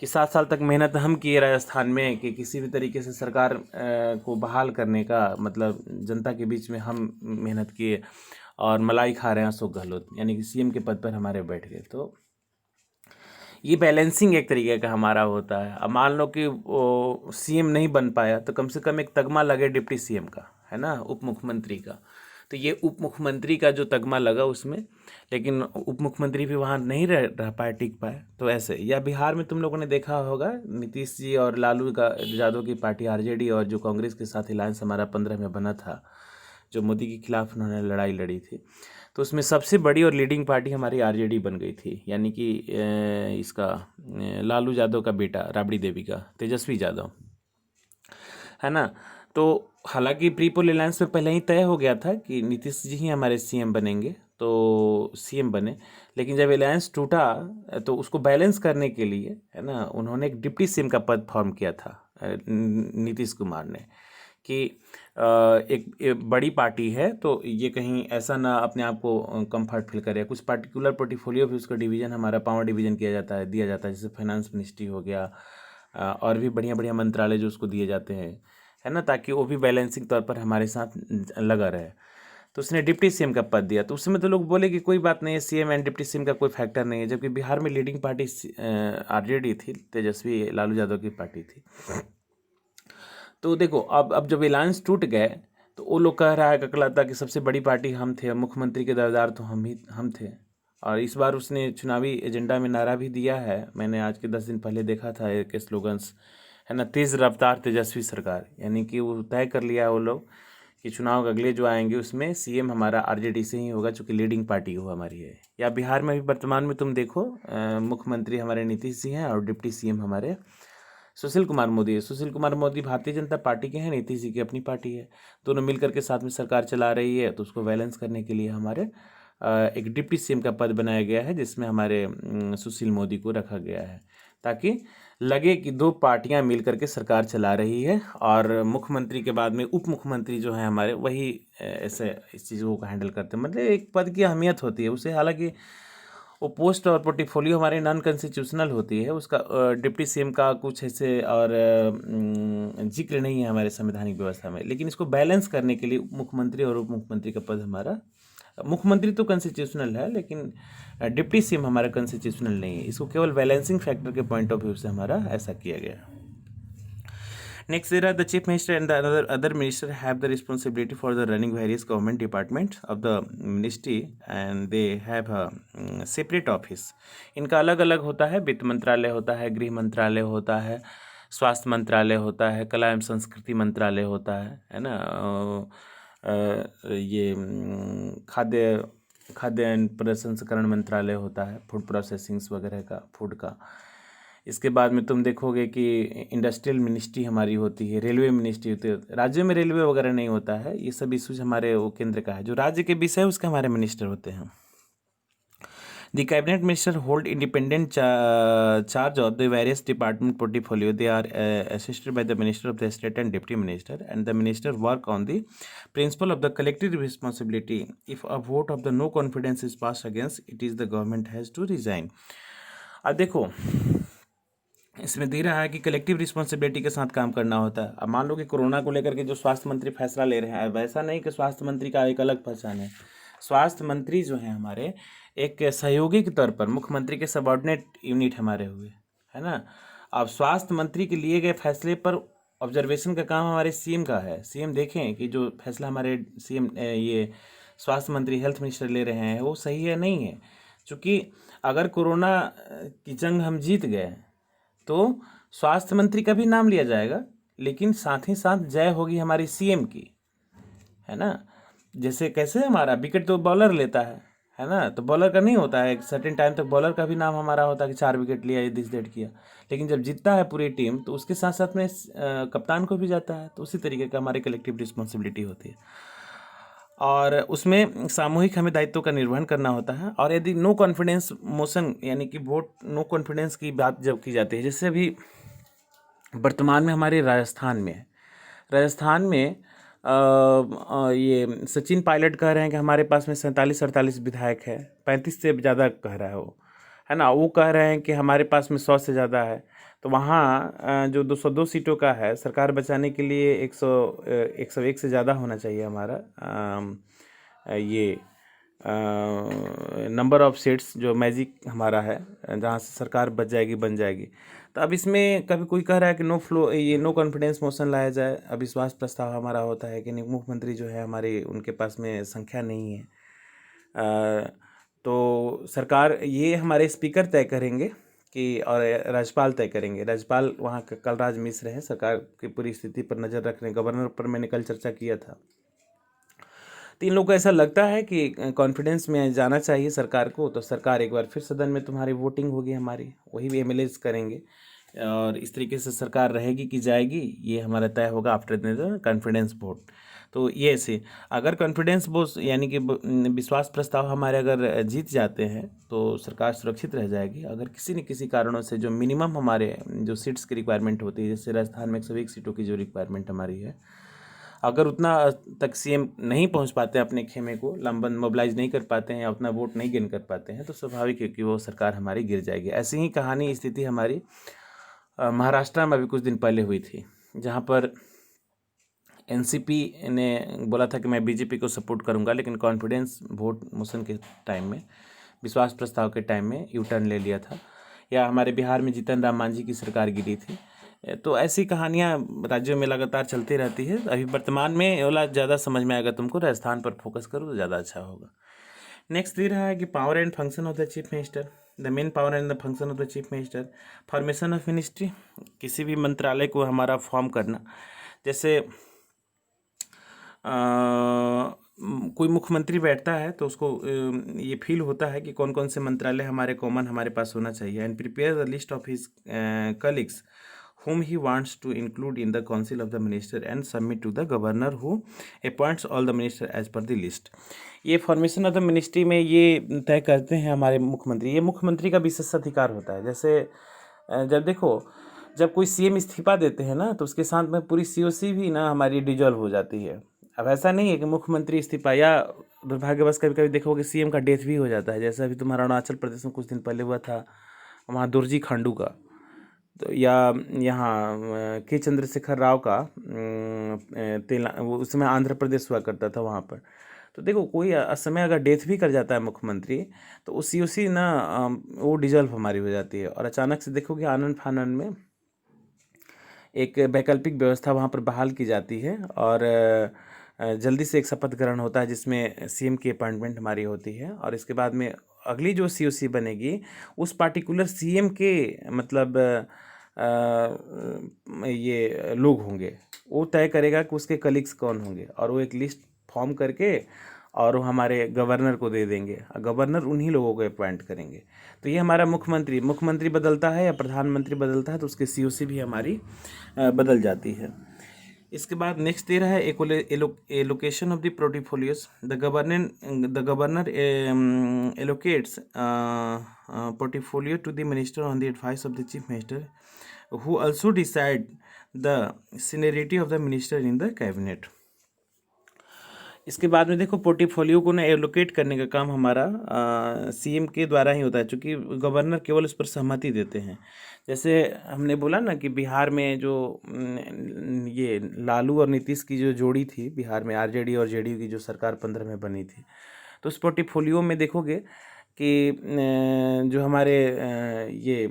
कि 7 साल तक मेहनत हम किए राजस्थान में, कि किसी भी तरीके से सरकार को बहाल करने का, मतलब जनता के बीच में हम मेहनत किए, और मलाई खा रहे हैं अशोक गहलोत, यानी कि सीएम के पद पर हमारे बैठ गए। तो ये बैलेंसिंग एक तरीके का हमारा होता है। अब मान लो कि वो सीएम नहीं बन पाया, तो कम से कम एक तगमा लगे डिप्टी सीएम का, है ना, उप मुख्यमंत्री का। तो ये उप मुख्यमंत्री का जो तगमा लगा उसमें, लेकिन उप मुख्यमंत्री भी वहाँ नहीं रह पाए, टिक पाए। तो ऐसे, या बिहार में तुम लोगों ने देखा होगा नीतीश जी और लालू का यादव की पार्टी आरजेडी और जो कांग्रेस के साथ अलायंस हमारा 15 में बना था, जो मोदी के खिलाफ उन्होंने लड़ाई लड़ी थी, तो उसमें सबसे बड़ी और लीडिंग पार्टी हमारी आरजेडी बन गई थी, यानी कि इसका लालू यादव का बेटा, राबड़ी देवी का, तेजस्वी यादव, है ना। तो हालांकि प्री पोल अलायंस में पहले ही तय हो गया था कि नीतीश जी ही हमारे सीएम बनेंगे, तो सीएम बने। लेकिन जब अलायंस टूटा तो उसको बैलेंस करने के लिए, है ना, उन्होंने एक डिप्टी सीएम का पद फॉर्म किया था नीतीश कुमार ने, कि एक बड़ी पार्टी है, तो ये कहीं ऐसा ना अपने आप को कंफर्ट फील करे। कुछ पार्टिकुलर पोर्टफोलियो भी उसका डिवीजन, हमारा पावर डिवीजन किया जाता है, दिया जाता है, जैसे फाइनेंस मिनिस्ट्री हो गया, और भी बढ़िया बढ़िया मंत्रालय जो उसको दिए जाते हैं, है ना, ताकि वो भी बैलेंसिंग तौर पर हमारे साथ लगा रहे। तो उसने डिप्टी सीएम का पद दिया, तो उसमें तो लोग बोले कि कोई बात नहीं है, सीएम एंड डिप्टी सीएम का कोई फैक्टर नहीं है, जबकि बिहार में लीडिंग पार्टी आरजेडी थी, तेजस्वी लालू यादव की पार्टी थी। तो देखो, अब जब अलायंस टूट गए तो वो लोग कह रहा है ककलाता कि सबसे बड़ी पार्टी हम थे, मुख्यमंत्री के दावेदार तो हम थे। और इस बार उसने चुनावी एजेंडा में नारा भी दिया है, मैंने आज के 10 दिन पहले देखा था एक स्लोगन्स, है ना, तेज़ रफ्तार तेजस्वी सरकार, यानी कि वो तय कर लिया है वो लोग कि चुनाव अगले जो आएंगे उसमें सीएम हमारा आरजेडी से ही होगा, चूँकि लीडिंग पार्टी वो हमारी है। या बिहार में भी वर्तमान में तुम देखो, मुख्यमंत्री हमारे नीतीश जी हैं और डिप्टी सीएम हमारे सुशील कुमार मोदी है। सुशील कुमार मोदी भारतीय जनता पार्टी के हैं, नीतीश जी की अपनी पार्टी है, दोनों मिलकर के साथ में सरकार चला रही है। तो उसको बैलेंस करने के लिए हमारे एक डिप्टी सीएम का पद बनाया गया है, जिसमें हमारे सुशील मोदी को रखा गया है, ताकि लगे कि दो पार्टियां मिलकर के सरकार चला रही है, और मुख्यमंत्री के बाद में उप मुख्यमंत्री जो है हमारे, वही ऐसे इस चीज़ों को हैंडल करते हैं। मतलब एक पद की अहमियत होती है उसे, हालांकि वो पोस्ट और पोर्टफोलियो हमारे नॉन कॉन्स्टिट्यूशनल होती है, उसका डिप्टी सीएम का कुछ ऐसे और जिक्र नहीं है हमारे संवैधानिक व्यवस्था में। लेकिन इसको बैलेंस करने के लिए मुख्यमंत्री और उप मुख्यमंत्री का पद हमारा, मुख्यमंत्री तो कॉन्स्टिट्यूशनल है, लेकिन डिप्टी सीएम हमारा कॉन्स्टिट्यूशनल नहीं है। इसको केवल बैलेंसिंग फैक्टर के पॉइंट ऑफ व्यू से हमारा ऐसा किया गया। Next, there are the chief minister and the other minister have the responsibility for the running various government departments of the ministry, and they have a separate office. इनका अलग अलग होता है, वित्त मंत्रालय होता है, गृह मंत्रालय होता है, स्वास्थ्य मंत्रालय होता है, कला एवं संस्कृति मंत्रालय होता है ना, ये खाद्य एवं प्रसंस्करण मंत्रालय होता है, फूड प्रोसेसिंग्स वगैरह का, फूड का। इसके बाद में तुम देखोगे कि इंडस्ट्रियल मिनिस्ट्री हमारी होती है, रेलवे मिनिस्ट्री होती है। राज्यों में रेलवे वगैरह नहीं होता है, ये सब इश्यूज हमारे वो केंद्र का है, जो राज्य के विषय उसके हमारे मिनिस्टर होते हैं। The cabinet minister hold independent charge of the various department portfolio. They are assisted by the minister of the state and deputy minister, and the minister work on the principle of the collective responsibility. If a vote of the no confidence is passed against, it is the government has to resign. अब देखो, इसमें दे रहा है कि collective responsibility के साथ काम करना होता है। अब मान लो कि कोरोना को लेकर के जो स्वास्थ्य मंत्री फैसला ले रहे हैं, वैसा नहीं कि स्वास्थ्य मंत्री का एक अलग पहचान है। स्वास्थ्य मंत्री जो हैं हमारे एक सहयोगी के तौर पर मुख्यमंत्री के सबऑर्डिनेट यूनिट हमारे हुए, है ना। अब स्वास्थ्य मंत्री के लिए गए फैसले पर ऑब्जर्वेशन का काम हमारे सीएम का है। सीएम देखें कि जो फैसला हमारे सीएम ये स्वास्थ्य मंत्री हेल्थ मिनिस्टर ले रहे हैं वो सही है नहीं है। चूँकि अगर कोरोना की जंग हम जीत गए तो स्वास्थ्य मंत्री का भी नाम लिया जाएगा, लेकिन साथ ही साथ जय होगी हमारी सीएम की, है ना। जैसे कैसे हमारा विकेट तो बॉलर लेता है ना, तो बॉलर का नहीं होता है, एक सर्टेन टाइम तक बॉलर का भी नाम हमारा होता है कि 4 विकेट लिया, ये दिस दैट किया। लेकिन जब जीतता है पूरी टीम तो उसके साथ साथ में कप्तान को भी जाता है। तो उसी तरीके का हमारी कलेक्टिव रिस्पॉन्सिबिलिटी होती है, और उसमें सामूहिक हमें दायित्व का निर्वहन करना होता है। और यदि नो कॉन्फिडेंस मोशन, यानी कि वोट नो कॉन्फिडेंस की बात जब की जाती है, जैसे अभी वर्तमान में हमारे राजस्थान में ये सचिन पायलट कह रहे हैं कि हमारे पास में 47-48 विधायक है, 35 से ज़्यादा कह रहा है वो, है ना। वो कह रहे हैं कि हमारे पास में 100 से ज़्यादा है। तो वहाँ जो 202 सीटों का है, सरकार बचाने के लिए 101 से ज़्यादा होना चाहिए हमारा ये नंबर ऑफ सीट्स जो मैजिक हमारा है, जहाँ से सरकार बच जाएगी, बन जाएगी। तो अब इसमें कभी कोई कह रहा है कि नो कॉन्फिडेंस मोशन लाया जाए, अविश्वास प्रस्ताव हमारा होता है कि मुख्यमंत्री जो है हमारे, उनके पास में संख्या नहीं है। तो सरकार ये हमारे स्पीकर तय करेंगे कि, और राज्यपाल तय करेंगे। राज्यपाल वहाँ कलराज मिश्र हैं, सरकार की पूरी स्थिति पर नज़र रखने, गवर्नर पर मैंने कल चर्चा किया था। तो इन लोगों को ऐसा लगता है कि कॉन्फिडेंस में जाना चाहिए सरकार को, तो सरकार एक बार फिर सदन में तुम्हारी वोटिंग होगी, हमारी वही भी एमएलएज करेंगे, और इस तरीके से सरकार रहेगी कि जाएगी, ये हमारा तय होगा आफ्टर द कॉन्फिडेंस वोट। तो ये ऐसे अगर कॉन्फिडेंस वोट यानी कि विश्वास प्रस्ताव हमारे अगर जीत जाते हैं तो सरकार सुरक्षित रह जाएगी। अगर किसी न किसी कारणों से जो मिनिमम हमारे जो सीट्स की रिक्वायरमेंट होती है, जैसे राजस्थान में 101 सीटों की जो रिक्वायरमेंट हमारी है, अगर उतना तक सीएम नहीं पहुंच पाते हैं, अपने खेमे को लंबन मोबिलाइज नहीं कर पाते हैं या उतना वोट नहीं गेन कर पाते हैं, तो स्वाभाविक है कि वो सरकार हमारी गिर जाएगी। ऐसी ही कहानी स्थिति हमारी महाराष्ट्र में अभी कुछ दिन पहले हुई थी, जहाँ पर एनसीपी ने बोला था कि मैं बीजेपी को सपोर्ट करूंगा, लेकिन कॉन्फिडेंस वोट मोशन के टाइम में, विश्वास प्रस्ताव के टाइम में यू टर्न ले लिया था। या हमारे बिहार में जीतन राम मांझी की सरकार गिरी थी। तो ऐसी कहानियाँ राज्यों में लगातार चलती रहती है। अभी वर्तमान में ये वाला ज़्यादा समझ में आएगा तुमको, राजस्थान पर फोकस करो तो ज़्यादा अच्छा होगा। नेक्स्ट दे रहा है कि power and function of the chief minister, the main power and the function of the chief minister, formation of ministry, किसी भी मंत्रालय को हमारा फॉर्म करना। जैसे कोई मुख्यमंत्री बैठता है तो उसको ये फील होता है कि कौन कौन से मंत्रालय हमारे कॉमन हमारे पास होना चाहिए, and prepare the list of his colleagues whom he wants to include in the council of the minister and submit to the governor who appoints all the minister as per the list। ये formation of the ministry में ये तय करते हैं हमारे मुख्यमंत्री। ये मुख्यमंत्री का विशेष अधिकार होता है। जैसे जब देखो, जब कोई सीएम इस्तीफा देते हैं ना, तो उसके साथ में पूरी सीओसी भी ना हमारी डिजॉल्व हो जाती है। अब ऐसा नहीं है कि मुख्यमंत्री इस्तीफा, या दुर्भाग्यवश कभी कभी देखोगे सीएम का डेथ भी हो जाता है। जैसा अभी तुम्हारा अरुणाचल प्रदेश में कुछ दिन पहले हुआ था, वहाँ दुर्जी खांडू का, तो या यहाँ के चंद्रशेखर राव का उस समय आंध्र प्रदेश हुआ करता था वहाँ पर। तो देखो, कोई असमय अगर डेथ भी कर जाता है मुख्यमंत्री, तो उसी ना वो डिजॉल्व हमारी हो जाती है। और अचानक से देखोगे आनन फानन में एक वैकल्पिक व्यवस्था वहाँ पर बहाल की जाती है, और जल्दी से एक शपथ ग्रहण होता है जिसमें सीएम की अपॉइंटमेंट हमारी होती है। और इसके बाद में अगली जो सीओसी बनेगी, उस पार्टिकुलर सीएम के मतलब ये लोग होंगे, वो तय करेगा कि उसके कलीग्स कौन होंगे, और वो एक लिस्ट फॉर्म करके और वो हमारे गवर्नर को दे देंगे, और गवर्नर उन्हीं लोगों को अपॉइंट करेंगे। तो ये हमारा मुख्यमंत्री बदलता है या प्रधानमंत्री बदलता है, तो उसकी सीओसी भी हमारी बदल जाती है। इसके बाद नेक्स्ट दे रहा है allocation of the portfolios, the governor allocates portfolio to the minister on the advice of the chief minister, who also decide the seniority of the minister in the cabinet। इसके बाद में देखो, पोर्टफोलियो को ना allocate करने का काम हमारा सीएम के द्वारा ही होता है, क्योंकि गवर्नर केवल उस पर सहमति देते हैं। जैसे हमने बोला ना कि बिहार में जो ये लालू और नीतीश की जो जोड़ी थी, बिहार में आरजेडी और जेडीयू की जो सरकार 15 में बनी थी, तो उस पोर्टफोलियो में देखोगे कि जो हमारे ये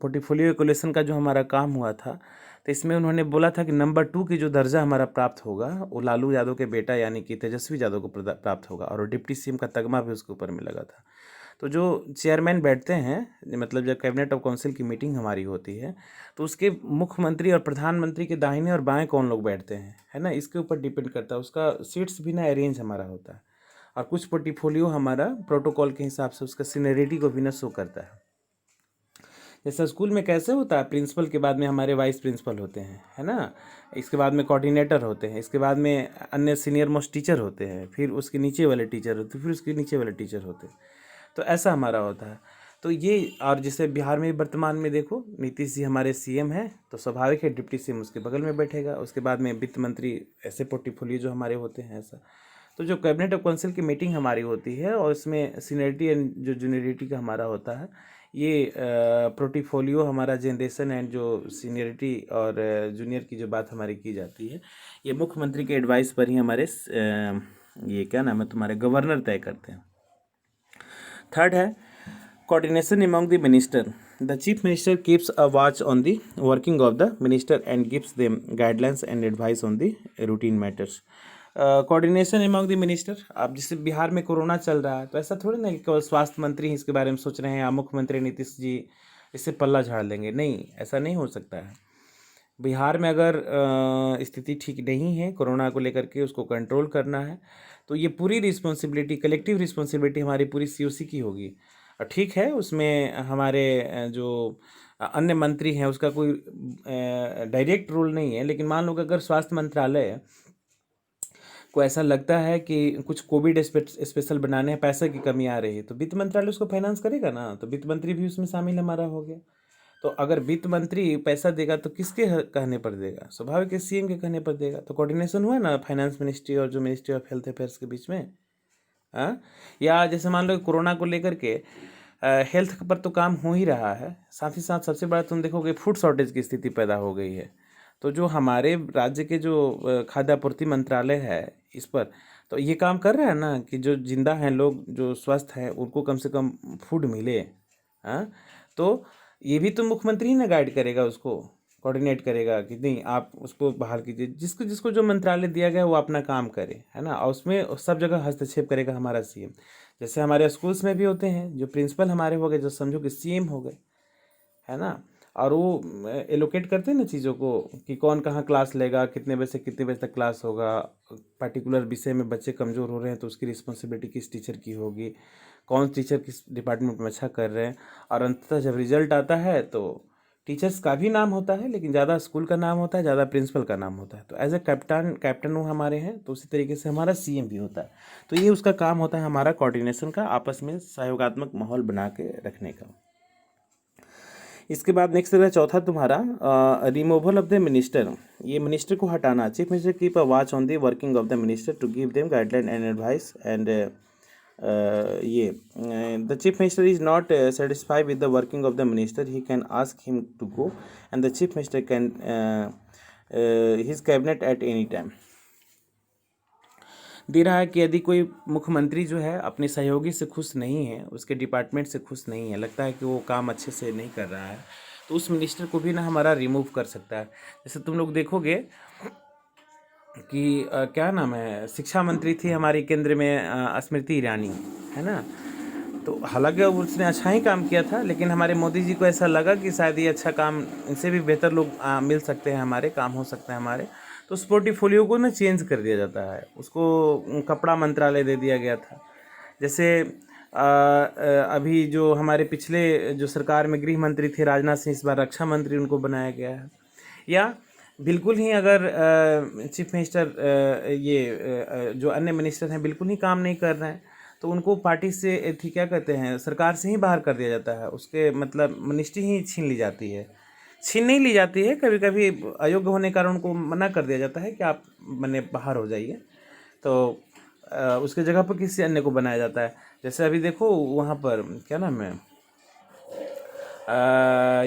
पोर्टफोलियो एलोकेशन का जो हमारा काम हुआ था, तो इसमें उन्होंने बोला था कि नंबर 2 की जो दर्जा हमारा प्राप्त होगा, वो लालू यादव के बेटा यानी कि तेजस्वी यादव को प्राप्त होगा, और डिप्टी सीएम का तगमा भी उसके ऊपर में लगा था। तो जो चेयरमैन बैठते हैं, मतलब जब कैबिनेट ऑफ काउंसिल की मीटिंग हमारी होती है, तो उसके मुख्यमंत्री और प्रधानमंत्री के दाहिने और बाएं कौन लोग बैठते हैं, है ना, इसके ऊपर डिपेंड करता है। उसका सीट्स भी ना अरेंज हमारा होता है, और कुछ पोर्टफोलियो हमारा प्रोटोकॉल के हिसाब से उसका सीनियरिटी को भी ना शो करता है। जैसे स्कूल में कैसे होता है, प्रिंसिपल के बाद में हमारे वाइस प्रिंसिपल होते हैं, है ना, इसके बाद में कोऑर्डिनेटर होते हैं, इसके बाद में अन्य सीनियर मोस्ट टीचर होते हैं, फिर उसके नीचे वाले टीचर होते हैं, फिर उसके नीचे वाले टीचर होते हैं। तो ऐसा हमारा होता है। तो ये, और जैसे बिहार में वर्तमान में देखो, नीतीश जी हमारे सीएम हैं, तो स्वाभाविक है डिप्टी सीएम उसके बगल में बैठेगा। उसके बाद में वित्त मंत्री, ऐसे पोर्टफोलियो जो हमारे होते हैं ऐसा। तो जो कैबिनेट ऑफ काउंसिल की मीटिंग हमारी होती है, और इसमें सीनियरिटी एंड जो जूनियरिटी का हमारा होता है, ये पोर्टफोलियो हमारा जनरेशन एंड जो सीनियरिटी और जूनियर की जो बात हमारी की जाती है, ये मुख्यमंत्री के एडवाइस पर ही हमारे ये क्या नाम है तुम्हारे गवर्नर तय करते हैं। थर्ड है coordination among the minister, the chief minister keeps a watch on the working of the minister and gives them guidelines and advice on the routine matters. Coordination among the minister, अब जैसे बिहार में corona चल रहा है, तो ऐसा थोड़ी ना कि केवल स्वास्थ्य मंत्री ही इसके बारे में सोच रहे हैं, या मुख्यमंत्री नीतीश जी इससे पल्ला झाड़ लेंगे। नहीं, ऐसा नहीं हो सकता है। बिहार में अगर स्थिति ठीक नहीं है कोरोना को लेकर के, उसको कंट्रोल करना है, तो ये पूरी रिस्पॉन्सिबिलिटी, कलेक्टिव रिस्पॉन्सिबिलिटी हमारी पूरी सीओसी की होगी। और ठीक है, उसमें हमारे जो अन्य मंत्री हैं उसका कोई डायरेक्ट रोल नहीं है, लेकिन मान लो कि अगर स्वास्थ्य मंत्रालय को ऐसा लगता है कि कुछ कोविड स्पेशल बनाने हैं, पैसे की कमी आ रही है, तो वित्त मंत्रालय उसको फाइनेंस करेगा ना, तो वित्त मंत्री भी उसमें शामिल हमारा हो गया। तो अगर वित्त मंत्री पैसा देगा तो किसके कहने पर देगा? स्वाभाविक है सीएम के कहने पर देगा। तो कोऑर्डिनेशन हुआ ना फाइनेंस मिनिस्ट्री और जो मिनिस्ट्री ऑफ हेल्थ अफेयर्स के बीच में। हाँ, या जैसे मान लो कोरोना को लेकर के हेल्थ पर तो काम हो ही रहा है, साथ ही साथ सबसे बड़ा तुम देखोगे फूड शॉर्टेज की स्थिति पैदा हो गई है। तो जो हमारे राज्य के जो खाद्य आपूर्ति मंत्रालय है इस पर तो ये काम कर रहा है ना कि जो जिंदा हैं लोग, जो स्वस्थ हैं, उनको कम से कम फूड मिले। हाँ, तो ये भी तो मुख्यमंत्री ही ना गाइड करेगा, उसको कोऑर्डिनेट करेगा कि नहीं आप उसको बहाल कीजिए। जिसको जिसको जो मंत्रालय दिया गया है वो अपना काम करे, है ना। और उसमें सब जगह हस्तक्षेप करेगा हमारा सीएम। जैसे हमारे स्कूल्स में भी होते हैं, जो प्रिंसिपल हमारे हो गए, जो समझो कि सीएम हो गए, है ना। और वो एलोकेट करते हैं ना चीज़ों को कि कौन कहाँ क्लास लेगा, कितने बजे से कितने बजे तक क्लास होगा, पर्टिकुलर विषय में बच्चे कमज़ोर हो रहे हैं तो उसकी रिस्पॉन्सिबिलिटी किस टीचर की होगी, कौन टीचर किस डिपार्टमेंट में अच्छा कर रहे हैं। और अंततः जब रिजल्ट आता है तो टीचर्स का भी नाम होता है, लेकिन ज़्यादा स्कूल का नाम होता है, ज़्यादा प्रिंसिपल का नाम होता है। तो एज ए कैप्टन वो हमारे हैं, तो उसी तरीके से हमारा सीएम भी होता है। तो ये उसका काम होता है हमारा कोऑर्डिनेशन का, आपस में सहयोगात्मक माहौल बना के रखने का। इसके बाद नेक्स्ट है चौथा तुम्हारा रिमूवल ऑफ द मिनिस्टर। ये मिनिस्टर को हटाना। Chief minister keep a watch on the working of the minister to give them guideline and advise and ये the chief minister is not satisfied with the working of the minister, he can ask him to go and the chief minister can his cabinet at any time. दे रहा है कि यदि कोई मुख्यमंत्री जो है अपने सहयोगी से खुश नहीं है, उसके डिपार्टमेंट से खुश नहीं है, लगता है कि वो काम अच्छे से नहीं कर रहा है, तो उस मिनिस्टर को भी ना हमारा रिमूव कर सकता है। जैसे तुम लोग देखोगे कि क्या नाम है, शिक्षा मंत्री थी हमारी केंद्र में स्मृति ईरानी, है ना। तो हालांकि उसने अच्छा ही काम किया था, लेकिन हमारे मोदी जी को ऐसा लगा कि शायद ये अच्छा काम, इनसे भी बेहतर लोग मिल सकते हैं, हमारे काम हो सकते हैं हमारे। तो उस पोर्टफोलियो को ना चेंज कर दिया जाता है, उसको कपड़ा मंत्रालय दे दिया गया था। जैसे अभी जो हमारे पिछले जो सरकार में गृह मंत्री थे राजनाथ सिंह, इस बार रक्षा मंत्री उनको बनाया गया है। या बिल्कुल ही अगर चीफ मिनिस्टर जो अन्य मिनिस्टर हैं बिल्कुल ही काम नहीं कर रहे हैं, तो उनको पार्टी से थी क्या कहते हैं, सरकार से ही बाहर कर दिया जाता है। उसके मतलब मिनिस्ट्री ही छीन ली जाती है, छीन नहीं ली जाती है, कभी कभी अयोग्य होने के कारण उनको मना कर दिया जाता है कि आप मने बाहर हो जाइए, तो उसके जगह पर किसी अन्य को बनाया जाता है। जैसे अभी देखो वहाँ पर क्या नाम है,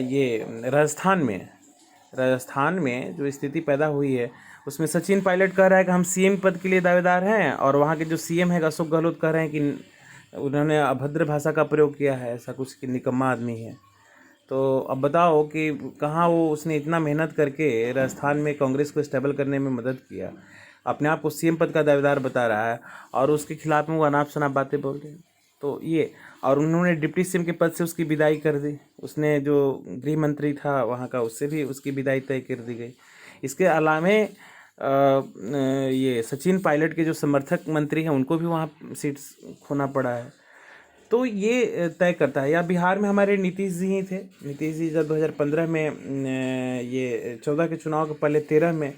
ये राजस्थान में जो स्थिति पैदा हुई है, उसमें सचिन पायलट कह रहा है कि हम सीएम पद के लिए दावेदार हैं, और वहाँ के जो सीएम है अशोक गहलोत कह रहे हैं कि उन्होंने अभद्र भाषा का प्रयोग किया है, ऐसा कुछ कि निकम्मा आदमी है। तो अब बताओ कि कहाँ वो, उसने इतना मेहनत करके राजस्थान में कांग्रेस को स्टेबल करने में मदद किया, अपने आप को सीएम पद का दावेदार बता रहा है, और उसके खिलाफ में वो अनाप शनाप बातें बोल रहे हैं। तो ये, और उन्होंने डिप्टी सीएम के पद से उसकी विदाई कर दी, उसने जो गृह मंत्री था वहाँ का, उससे भी उसकी विदाई तय कर दी गई। इसके अलावा ये सचिन पायलट के जो समर्थक मंत्री हैं उनको भी वहाँ सीट खोना पड़ा है। तो ये तय करता है। या बिहार में हमारे नीतीश जी ही थे, नीतीश जी जब 2015 में ये 14 के चुनाव के पहले 13 में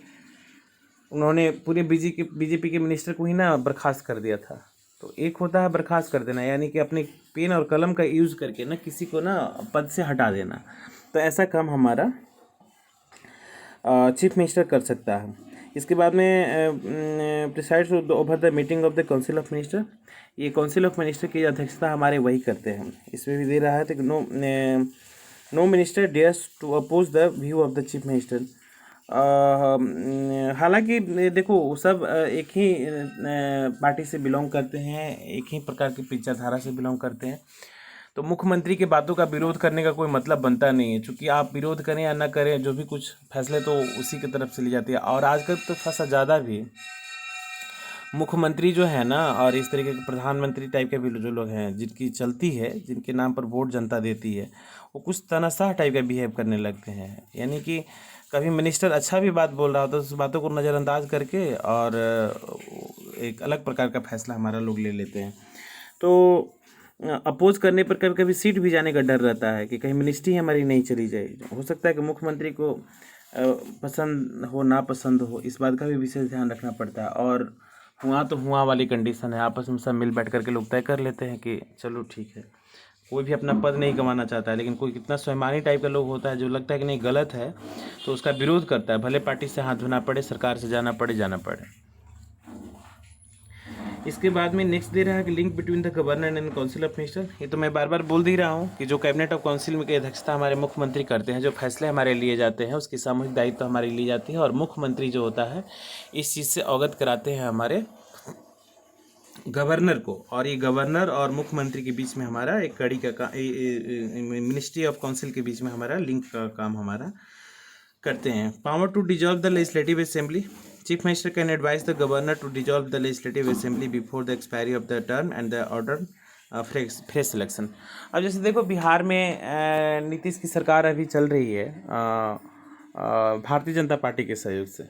उन्होंने पूरे बीजेपी के मिनिस्टर को ही ना बर्खास्त कर दिया था। तो एक होता है बर्खास्त कर देना, यानी कि अपने पेन और कलम का यूज़ करके ना किसी को ना पद से हटा देना। तो ऐसा काम हमारा चीफ मिनिस्टर कर सकता है। इसके बाद में presides over the meeting of the council of minister. ये काउंसिल ऑफ मिनिस्टर की अध्यक्षता हमारे वही करते हैं। इसमें भी दे रहा है तो no minister dares to oppose the view of the chief minister. हालांकि देखो सब एक ही पार्टी से बिलोंग करते हैं, एक ही प्रकार की विचारधारा से बिलोंग करते हैं, तो मुख्यमंत्री के बातों का विरोध करने का कोई मतलब बनता नहीं है, क्योंकि आप विरोध करें या ना करें, जो भी कुछ फैसले तो उसी की तरफ से ली जाती है। और आजकल तो थोड़ा सा ज़्यादा भी मुख्यमंत्री जो है ना, और इस तरीके के प्रधानमंत्री टाइप के भी जो लोग हैं, जिनकी चलती है, जिनके नाम पर वोट जनता देती है, वो कुछ तनाशाह टाइप का बिहेव करने लगते हैं। यानी कि कभी मिनिस्टर अच्छा भी बात बोल रहा होता है तो उस बातों को नज़रअंदाज करके और एक अलग प्रकार का फैसला हमारा लोग ले लेते हैं। तो अपोज करने पर कभी कभी सीट भी जाने का डर रहता है कि कहीं मिनिस्ट्री हमारी नहीं चली जाए। हो सकता है कि मुख्यमंत्री को पसंद हो ना पसंद हो, इस बात का भी विशेष ध्यान रखना पड़ता है। और हुआ तो हुआ वाली कंडीशन है, आपस में सब मिल बैठ करके लोग तय कर लेते हैं कि चलो ठीक है। कोई भी अपना पद नहीं गंवाना चाहता है, लेकिन कोई कितना स्वाभिमानी टाइप का लोग होता है जो लगता है कि नहीं गलत है तो उसका विरोध करता है, भले पार्टी से हाथ धोना पड़े, सरकार से जाना पड़े। इसके बाद में नेक्स्ट दे रहा है कि link between the governor and council of minister. ये तो मैं बार बार बोल दे रहा हूँ कि जो कैबिनेट ऑफ काउंसिल में की अध्यक्षता हमारे मुख्यमंत्री करते हैं, जो फैसले हमारे लिए जाते हैं उसकी सामूहिक दायित्व हमारी ली जाती है, और मुख्यमंत्री जो होता है इस चीज़ से अवगत कराते हैं हमारे गवर्नर को, और ये गवर्नर और मुख्यमंत्री के बीच में हमारा एक कड़ी का मिनिस्ट्री ऑफ काउंसिल के बीच में हमारा लिंक का काम हमारा करते हैं। Power to dissolve the legislative assembly. Chief minister can advise the governor to dissolve the legislative assembly before the expiry of the term and the order fresh selection. अब जैसे देखो बिहार में नीतीश की सरकार अभी चल रही है भारतीय जनता पार्टी के सहयोग से,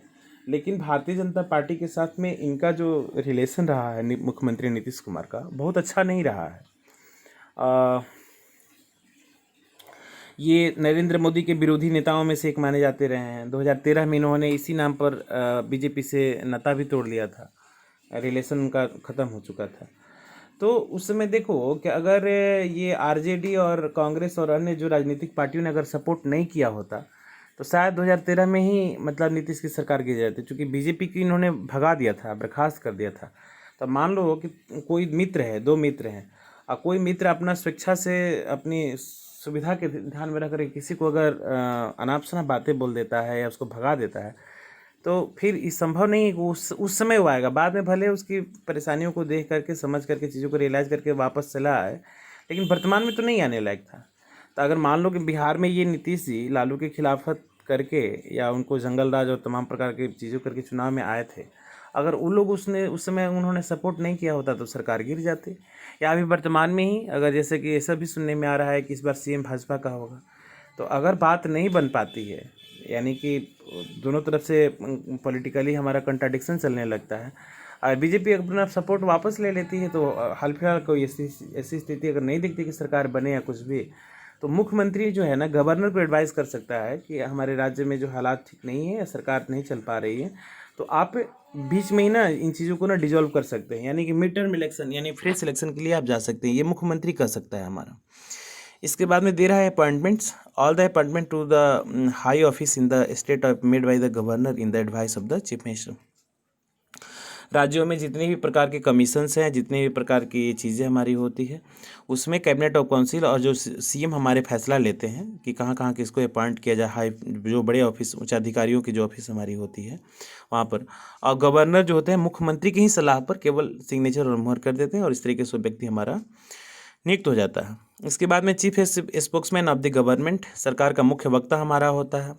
लेकिन भारतीय जनता पार्टी के साथ में इनका जो रिलेशन रहा है मुख्यमंत्री नीतीश कुमार का बहुत अच्छा नहीं रहा है। ये नरेंद्र मोदी के विरोधी नेताओं में से एक माने जाते रहे हैं। 2013 में इन्होंने इसी नाम पर बीजेपी से नाता भी तोड़ लिया था, रिलेशन उनका ख़त्म हो चुका था। तो उस समय देखो कि अगर ये आरजेडी और कांग्रेस और अन्य जो राजनीतिक पार्टियों ने अगर सपोर्ट नहीं किया होता तो शायद 2013 में ही मतलब नीतीश की सरकार गिर जाती, क्योंकि बीजेपी की इन्होंने भगा दिया था, बर्खास्त कर दिया था। तो मान लो कि कोई मित्र है, 2 मित्र हैं, और कोई मित्र अपना स्वेच्छा से अपनी सुविधा के ध्यान में रखकर किसी को अगर अनाप शनाप बातें बोल देता है या उसको भगा देता है तो फिर ये संभव नहीं है कि उस समय वो आएगा। बाद में भले उसकी परेशानियों को देख करके, समझ करके, चीज़ों को रियलाइज़ करके वापस चला आए, लेकिन वर्तमान में तो नहीं आने लायक था। तो अगर मान लो कि बिहार में ये नीतीश जी लालू की खिलाफत करके या उनको जंगल राज और तमाम प्रकार की चीज़ों करके चुनाव में आए थे, अगर वो लोग उस समय उन्होंने सपोर्ट नहीं किया होता तो सरकार गिर जाती। या अभी वर्तमान में ही अगर जैसे कि ऐसा भी सुनने में आ रहा है कि इस बार सीएम भाजपा का होगा, तो अगर बात नहीं बन पाती है, यानी कि दोनों तरफ से पॉलिटिकली हमारा कंट्राडिक्शन चलने लगता है, और बीजेपी अपना सपोर्ट वापस ले लेती है, तो हाल फिलहाल कोई ऐसी स्थिति अगर नहीं दिखती कि सरकार बने या कुछ भी, तो मुख्यमंत्री जो है ना गवर्नर को एडवाइस कर सकता है कि हमारे राज्य में जो हालात ठीक नहीं है या सरकार नहीं चल पा रही है, तो आप बीच में ही ना इन चीज़ों को ना डिजॉल्व कर सकते हैं, यानी कि मिड टर्म इलेक्शन यानी फ्रेश इलेक्शन के लिए आप जा सकते हैं। ये मुख्यमंत्री कर सकता है हमारा। इसके बाद में दे रहा है appointments. All the appointment to the high office in the state of made by the governor in the advice of the chief minister. राज्यों में जितने भी प्रकार के कमीशंस हैं, जितने भी प्रकार की चीज़ें हमारी होती है, उसमें कैबिनेट ऑफ काउंसिल और जो सीएम हमारे फैसला लेते हैं कि कहाँ कहाँ किसको अपॉइंट किया जाए, हाई जो बड़े ऑफिस उच्च अधिकारियों की जो ऑफिस हमारी होती है वहाँ पर, और गवर्नर जो होते हैं मुख्यमंत्री की ही सलाह पर केवल सिग्नेचर और मुहर कर देते हैं, और इस तरीके से व्यक्ति हमारा नियुक्त हो जाता है। इसके बाद में chief spokesman of the government, सरकार का मुख्य वक्ता हमारा होता है,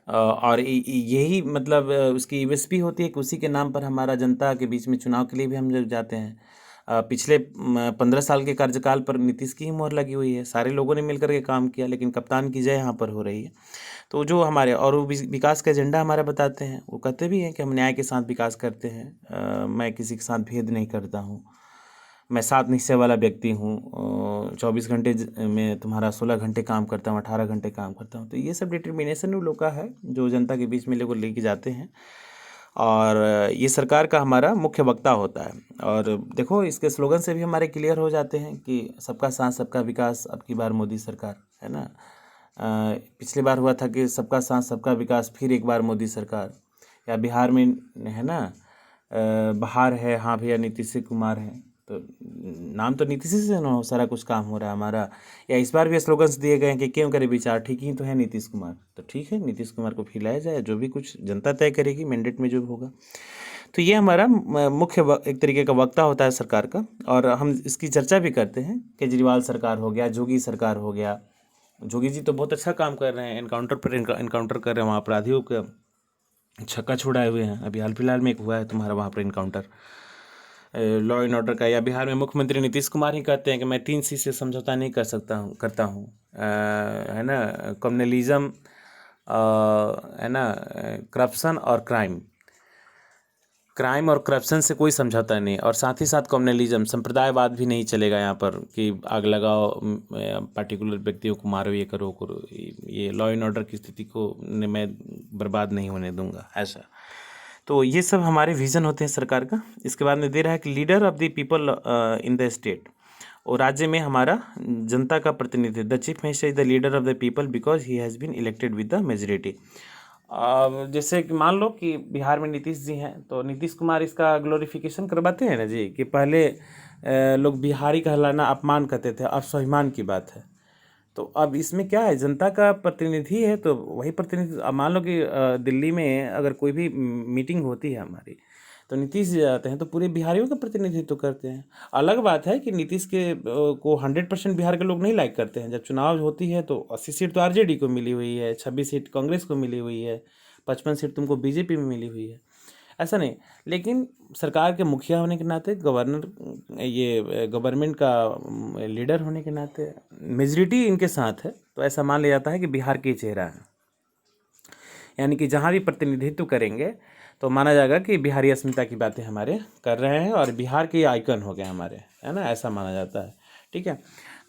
और यही मतलब उसकी यूएसपी होती है कि उसी के नाम पर हमारा जनता के बीच में चुनाव के लिए भी हम जब जाते हैं। पिछले 15 साल के कार्यकाल पर नीतीश की ही मोहर लगी हुई है, सारे लोगों ने मिलकर के काम किया, लेकिन कप्तान की जय यहाँ पर हो रही है। तो जो हमारे और वो विकास का एजेंडा हमारा बताते हैं, वो कहते भी हैं कि हम न्याय के साथ विकास करते हैं, मैं किसी के साथ भेद नहीं करता हूँ, मैं 7 निश्चय वाला व्यक्ति हूँ, 24 घंटे में तुम्हारा 16 घंटे काम करता हूँ, 18 घंटे काम करता हूँ। तो ये सब डिटर्मिनेशन उन लोग का है जो जनता के बीच में लोग लेके जाते हैं, और ये सरकार का हमारा मुख्य वक्ता होता है। और देखो इसके स्लोगन से भी हमारे क्लियर हो जाते हैं कि सबका साथ सबका विकास, अब की बार मोदी सरकार है ना। पिछली बार हुआ था कि सबका साथ सबका विकास, फिर एक बार मोदी सरकार, या बिहार में है ना बहार है, हाँ भैया नीतीश कुमार है, तो नाम तो नीतीश से ना सारा कुछ काम हो रहा है हमारा। या इस बार भी स्लोगन्स दिए गए हैं कि क्यों करे विचार, ठीक ही तो है नीतीश कुमार, तो ठीक है नीतीश कुमार को फिर लाया जाए, जो भी कुछ जनता तय करेगी मैंडेट में जो होगा। तो ये हमारा मुख्य एक तरीके का वक्ता होता है सरकार का, और हम इसकी चर्चा भी करते हैं। केजरीवाल सरकार हो गया, जोगी सरकार हो गया, जोगी जी तो बहुत अच्छा काम कर रहे हैं, एनकाउंटर पर एनकाउंटर कर रहे हैं, वहाँ अपराधियों का छक्का छुड़ाए हुए हैं। अभी हाल फिलहाल में एक हुआ है तुम्हारा वहाँ पर इनकाउंटर लॉ एंड ऑर्डर का। या बिहार में मुख्यमंत्री नीतीश कुमार ही कहते हैं कि मैं 3C से समझौता नहीं करता हूँ, है ना, कम्युनलिज्म, है ना, करप्शन और क्राइम और करप्शन से कोई समझौता नहीं, और साथ ही साथ कम्युनलिज्म, संप्रदायवाद भी नहीं चलेगा यहाँ पर कि आग लगाओ, पार्टिकुलर व्यक्तियों को मारो, ये करो, ये लॉ एंड ऑर्डर की स्थिति को मैं बर्बाद नहीं होने दूंगा, ऐसा। तो ये सब हमारे विज़न होते हैं सरकार का। इसके बाद में दे रहा है कि leader of the people in the state, और राज्य में हमारा जनता का प्रतिनिधि, the chief minister is the leader of the people because he has been elected with the majority. जैसे कि मान लो कि बिहार में नीतीश जी हैं, तो नीतीश कुमार इसका ग्लोरिफिकेशन करवाते हैं ना जी, कि पहले लोग बिहारी कहलाना अपमान करते थे, अब स्वाभिमान की बात है। तो अब इसमें क्या है, जनता का प्रतिनिधि है तो वही प्रतिनिधि। अब मान लो कि दिल्ली में अगर कोई भी मीटिंग होती है हमारी, तो नीतीश जी आते हैं तो पूरे बिहारियों का प्रतिनिधित्व करते हैं। अलग बात है कि नीतीश के को 100% बिहार के लोग नहीं लाइक करते हैं। जब चुनाव होती है तो 80 सीट तो आरजेडी को मिली हुई है, 26 सीट कांग्रेस को मिली हुई है, 55 सीट तुमको बीजेपी में मिली हुई है, ऐसा नहीं। लेकिन सरकार के मुखिया होने के नाते, गवर्नमेंट का लीडर होने के नाते मेजॉरिटी इनके साथ है, तो ऐसा मान लिया जाता है कि बिहार के चेहरा है। यानी कि जहाँ भी प्रतिनिधित्व करेंगे तो माना जाएगा कि बिहारी अस्मिता की बातें हमारे कर रहे हैं और बिहार के आइकन हो गए हमारे, है ना, ऐसा माना जाता है। ठीक है,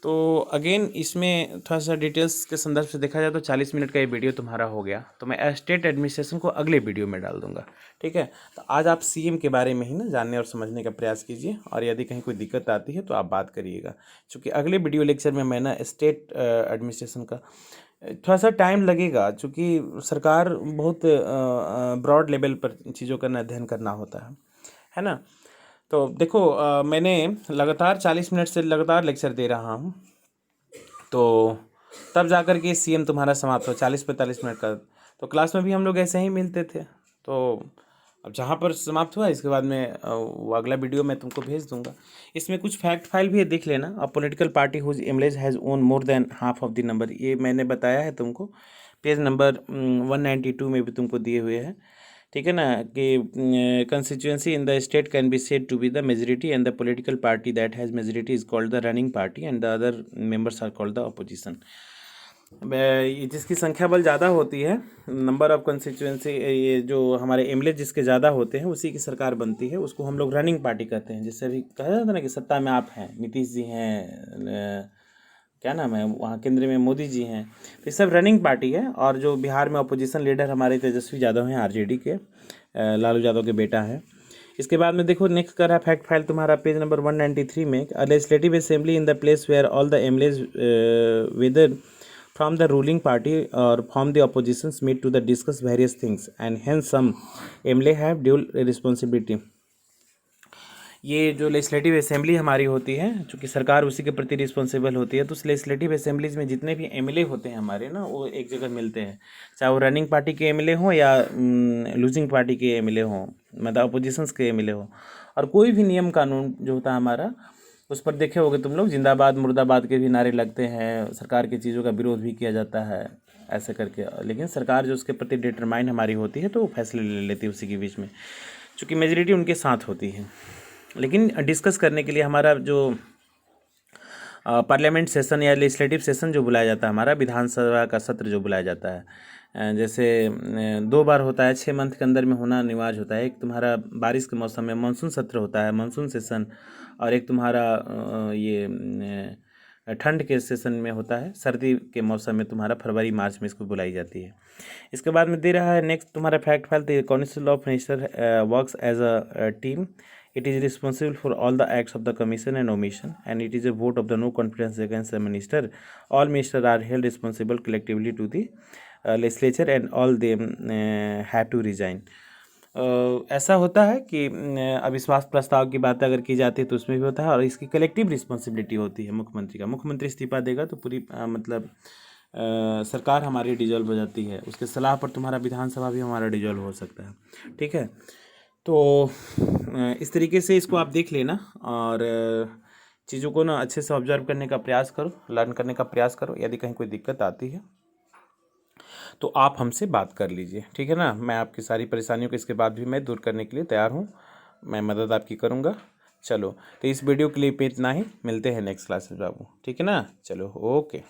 तो अगेन इसमें थोड़ा सा डिटेल्स के संदर्भ से देखा जाए तो 40 मिनट का ये वीडियो तुम्हारा हो गया। तो मैं स्टेट एडमिनिस्ट्रेशन को अगले वीडियो में डाल दूंगा। ठीक है, तो आज आप सीएम के बारे में ही ना जानने और समझने का प्रयास कीजिए, और यदि कहीं कोई दिक्कत आती है तो आप बात करिएगा, क्योंकि अगले वीडियो लेक्चर में मैं ना स्टेट एडमिनिस्ट्रेशन का थोड़ा सा टाइम लगेगा, क्योंकि सरकार बहुत ब्रॉड लेवल पर चीज़ों का अध्ययन करना होता है ना। तो देखो मैंने लगातार 40 मिनट से लगातार लेक्चर दे रहा हूँ, तो तब जाकर के सीएम तुम्हारा समाप्त हो 40-45 मिनट का। तो क्लास में भी हम लोग ऐसे ही मिलते थे। तो अब जहाँ पर समाप्त हुआ इसके बाद में वो अगला वीडियो मैं तुमको भेज दूंगा। इसमें कुछ फैक्ट फाइल भी है, देख लेना। A political party whose MLAs has own more than half of the number, ये मैंने बताया है तुमको, पेज नंबर 192 में भी तुमको दिए हुए हैं। ठीक है ना, कि constituency in the state can be said to be the majority and the political party that has majority is called the running party and the other members are called the opposition. जिसकी संख्या बल ज़्यादा होती है, number of constituency, ये जो हमारे MLA जिसके ज़्यादा होते हैं उसी की सरकार बनती है, उसको हम लोग रनिंग पार्टी कहते हैं। जिससे भी कहा जाता है ना कि सत्ता में आप हैं, नीतीश जी हैं, क्या नाम है वहाँ केंद्र में, मोदी जी हैं, तो ये सब रनिंग पार्टी है। और जो बिहार में अपोजिशन लीडर हमारे तेजस्वी यादव हैं, आरजेडी के, लालू यादव के बेटा हैं। इसके बाद में देखो नेक्स्ट कर रहा फैक्ट फाइल तुम्हारा पेज नंबर 193 में, legislative assembly in the place where all the MLAs whether from the ruling party or from the oppositions meet to the discuss various things and hence some MLA have dual responsibility। ये जो legislative assembly हमारी होती है, चूँकि सरकार उसी के प्रति रिस्पॉन्सिबल होती है, तो उस लेजिस्लेटिव असेंबलीज में जितने भी एमएलए होते हैं हमारे ना, वो एक जगह मिलते हैं, चाहे वो रनिंग पार्टी के एमएलए हों या लूजिंग पार्टी के एमएलए हों, मतलब अपोजिशंस के एमएलए हों। और कोई भी नियम कानून जो होता है हमारा, उस पर देखे होगे तुम लोग, जिंदाबाद मुर्दाबाद के भी नारे लगते हैं, सरकार की चीज़ों का विरोध भी किया जाता है, ऐसे करके। लेकिन सरकार जो उसके प्रति डिटरमाइन हमारी होती है तो वो फैसले ले लेती है उसी के बीच में, चूँकि मेजोरिटी उनके साथ होती है। लेकिन डिस्कस करने के लिए हमारा जो पार्लियामेंट सेशन या लेजिस्लेटिव सेशन जो बुलाया जाता है, हमारा विधानसभा का सत्र जो बुलाया जाता है, जैसे 2 बार होता है, 6 मंथ के अंदर में होना अनिवार्य होता है। एक तुम्हारा बारिश के मौसम में मानसून सत्र होता है, मानसून सेशन, और एक तुम्हारा ये ठंड के सेशन में होता है, सर्दी के मौसम में तुम्हारा फरवरी मार्च में इसको बुलाई जाती है। इसके बाद में दे रहा है नेक्स्ट तुम्हारा fact file, the council of minister works as a team. It is responsible for all the acts of the commission and omission, and it is a vote of the no confidence against the minister. All ministers are held responsible collectively to the legislature, and all them have to resign. ऐसा होता है कि अविश्वास प्रस्ताव की बात अगर की जाती है तो उसमें भी होता है, और इसकी कलेक्टिव रिस्पॉन्सिबिलिटी होती है मुख्यमंत्री का। मुख्यमंत्री इस्तीफा देगा तो पूरी मतलब सरकार हमारी डिजॉल्व हो जाती है, उसके सलाह पर तुम्हारा विधानसभा भी हमारा डिजॉल्व हो सकता है। ठीक है, तो इस तरीके से इसको आप देख लेना, और चीज़ों को ना अच्छे से ऑब्जर्व करने का प्रयास करो, लर्न करने का प्रयास करो। यदि कहीं कोई दिक्कत आती है तो आप हमसे बात कर लीजिए, ठीक है ना। मैं आपकी सारी परेशानियों को इसके बाद भी मैं दूर करने के लिए तैयार हूँ, मैं मदद आपकी करूँगा। चलो, तो इस वीडियो के लिए पे इतना ही, मिलते हैं नेक्स्ट क्लास में बाबू, ठीक है ना। चलो, ओके।